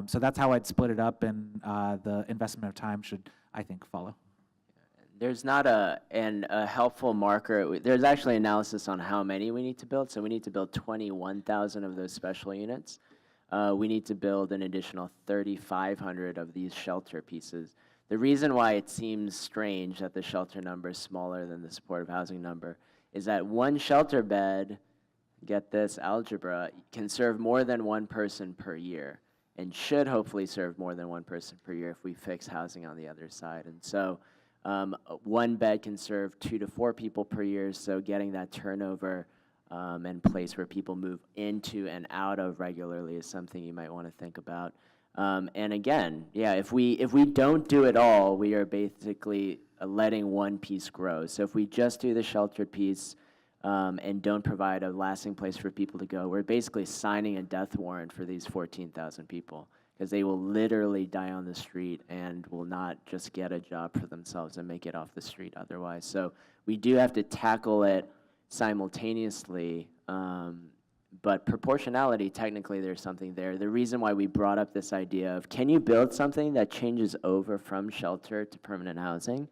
So that's how I'd split it up, and the investment of time should, I think, follow. There's not a helpful marker. There's actually analysis on how many we need to build. So we need to build 21,000 of those special units. We need to build an additional 3,500 of these shelter pieces. The reason why it seems strange that the shelter number is smaller than the supportive housing number is that one shelter bed, get this algebra, can serve more than one person per year, and should hopefully serve more than one person per year if we fix housing on the other side. And so one bed can serve 2 to 4 people per year, so getting that turnover and place where people move into and out of regularly is something you might want to think about. And again, yeah, if we don't do it all, we are basically letting one piece grow. So if we just do the sheltered piece and don't provide a lasting place for people to go, we're basically signing a death warrant for these 14,000 people, because they will literally die on the street and will not just get a job for themselves and make it off the street otherwise. So we do have to tackle it simultaneously, but proportionality, technically there's something there. The reason why we brought up this idea of, can you build something that changes over from shelter to permanent housing?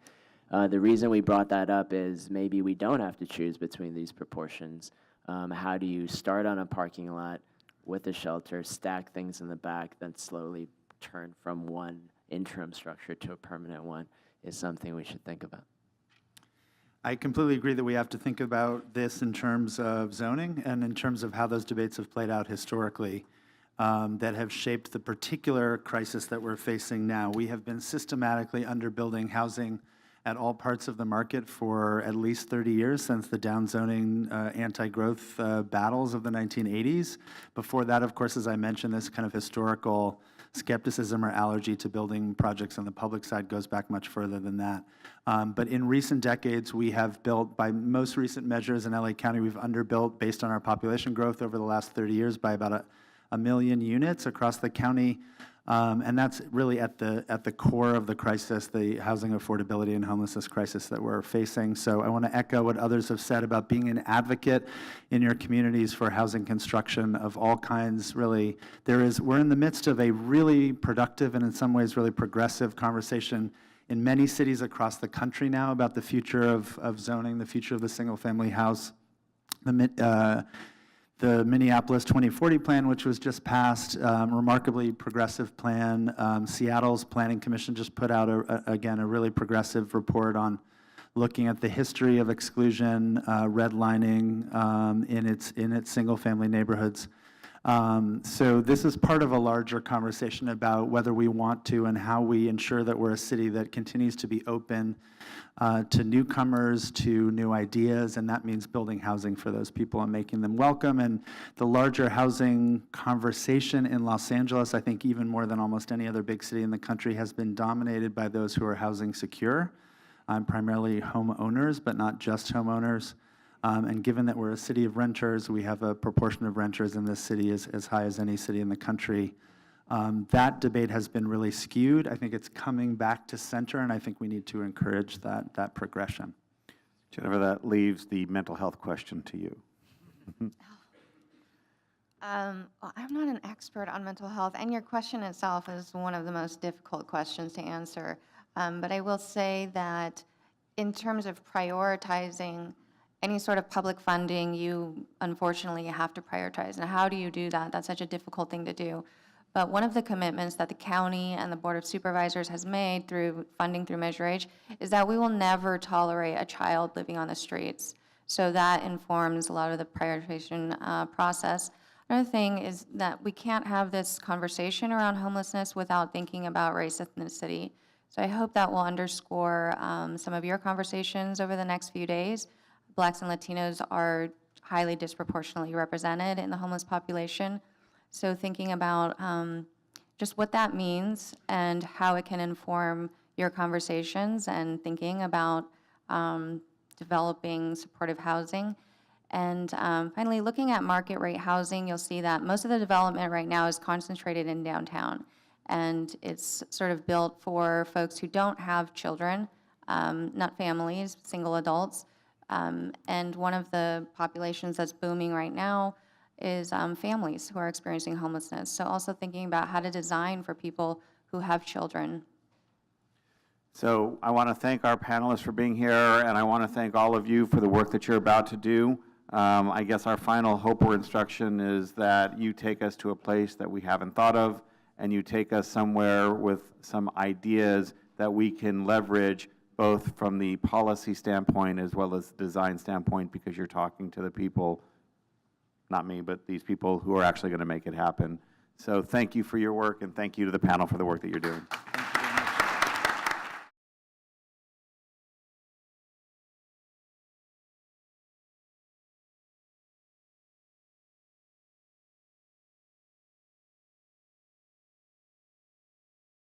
The reason we brought that up is maybe we don't have to choose between these proportions. How do you start on a parking lot with a shelter, stack things in the back, then slowly turn from one interim structure to a permanent one, is something we should think about. I completely agree that we have to think about this in terms of zoning and in terms of how those debates have played out historically that have shaped the particular crisis that we're facing now. We have been systematically underbuilding housing at all parts of the market for at least 30 years, since the downzoning anti-growth battles of the 1980s. Before that, of course, as I mentioned, this kind of historical skepticism or allergy to building projects on the public side goes back much further than that. But in recent decades, we have built, by most recent measures in LA County, we've underbuilt, based on our population growth over the last 30 years, by about a million units across the county. And that's really at the core of the crisis, the housing affordability and homelessness crisis that we're facing. So I want to echo what others have said about being an advocate in your communities for housing construction of all kinds. Really, we're in the midst of a really productive and in some ways really progressive conversation in many cities across the country now about the future of zoning, the future of the single-family house. The Minneapolis 2040 plan, which was just passed, remarkably progressive plan. Seattle's Planning Commission just put out, again, a really progressive report on looking at the history of exclusion, redlining in its single-family neighborhoods. So this is part of a larger conversation about whether we want to and how we ensure that we're a city that continues to be open to newcomers, to new ideas, and that means building housing for those people and making them welcome. And the larger housing conversation in Los Angeles, I think even more than almost any other big city in the country, has been dominated by those who are housing secure, primarily homeowners, but not just homeowners. And given that we're a city of renters, we have a proportion of renters in this city as high as any city in the country. That debate has been really skewed. I think it's coming back to center, and I think we need to encourage that progression. Jennifer, that leaves the mental health question to you. Well, I'm not an expert on mental health, and your question itself is one of the most difficult questions to answer. But I will say that in terms of prioritizing any sort of public funding, you unfortunately have to prioritize. And how do you do that? That's such a difficult thing to do. But one of the commitments that the county and the Board of Supervisors has made through funding through Measure H is that we will never tolerate a child living on the streets. So that informs a lot of the prioritization process. Another thing is that we can't have this conversation around homelessness without thinking about race, ethnicity. So I hope that will underscore some of your conversations over the next few days. Blacks and Latinos are highly disproportionately represented in the homeless population. So thinking about just what that means and how it can inform your conversations and thinking about developing supportive housing. And finally, looking at market rate housing, you'll see that most of the development right now is concentrated in downtown. And it's sort of built for folks who don't have children, not families, single adults. And one of the populations that's booming right now is families who are experiencing homelessness. So also thinking about how to design for people who have children. So I want to thank our panelists for being here, and I want to thank all of you for the work that you're about to do. I guess our final hope or instruction is that you take us to a place that we haven't thought of, and you take us somewhere with some ideas that we can leverage both from the policy standpoint as well as the design standpoint, because you're talking to the people, not me, but these people who are actually going to make it happen. So thank you for your work, and thank you to the panel for the work that you're doing.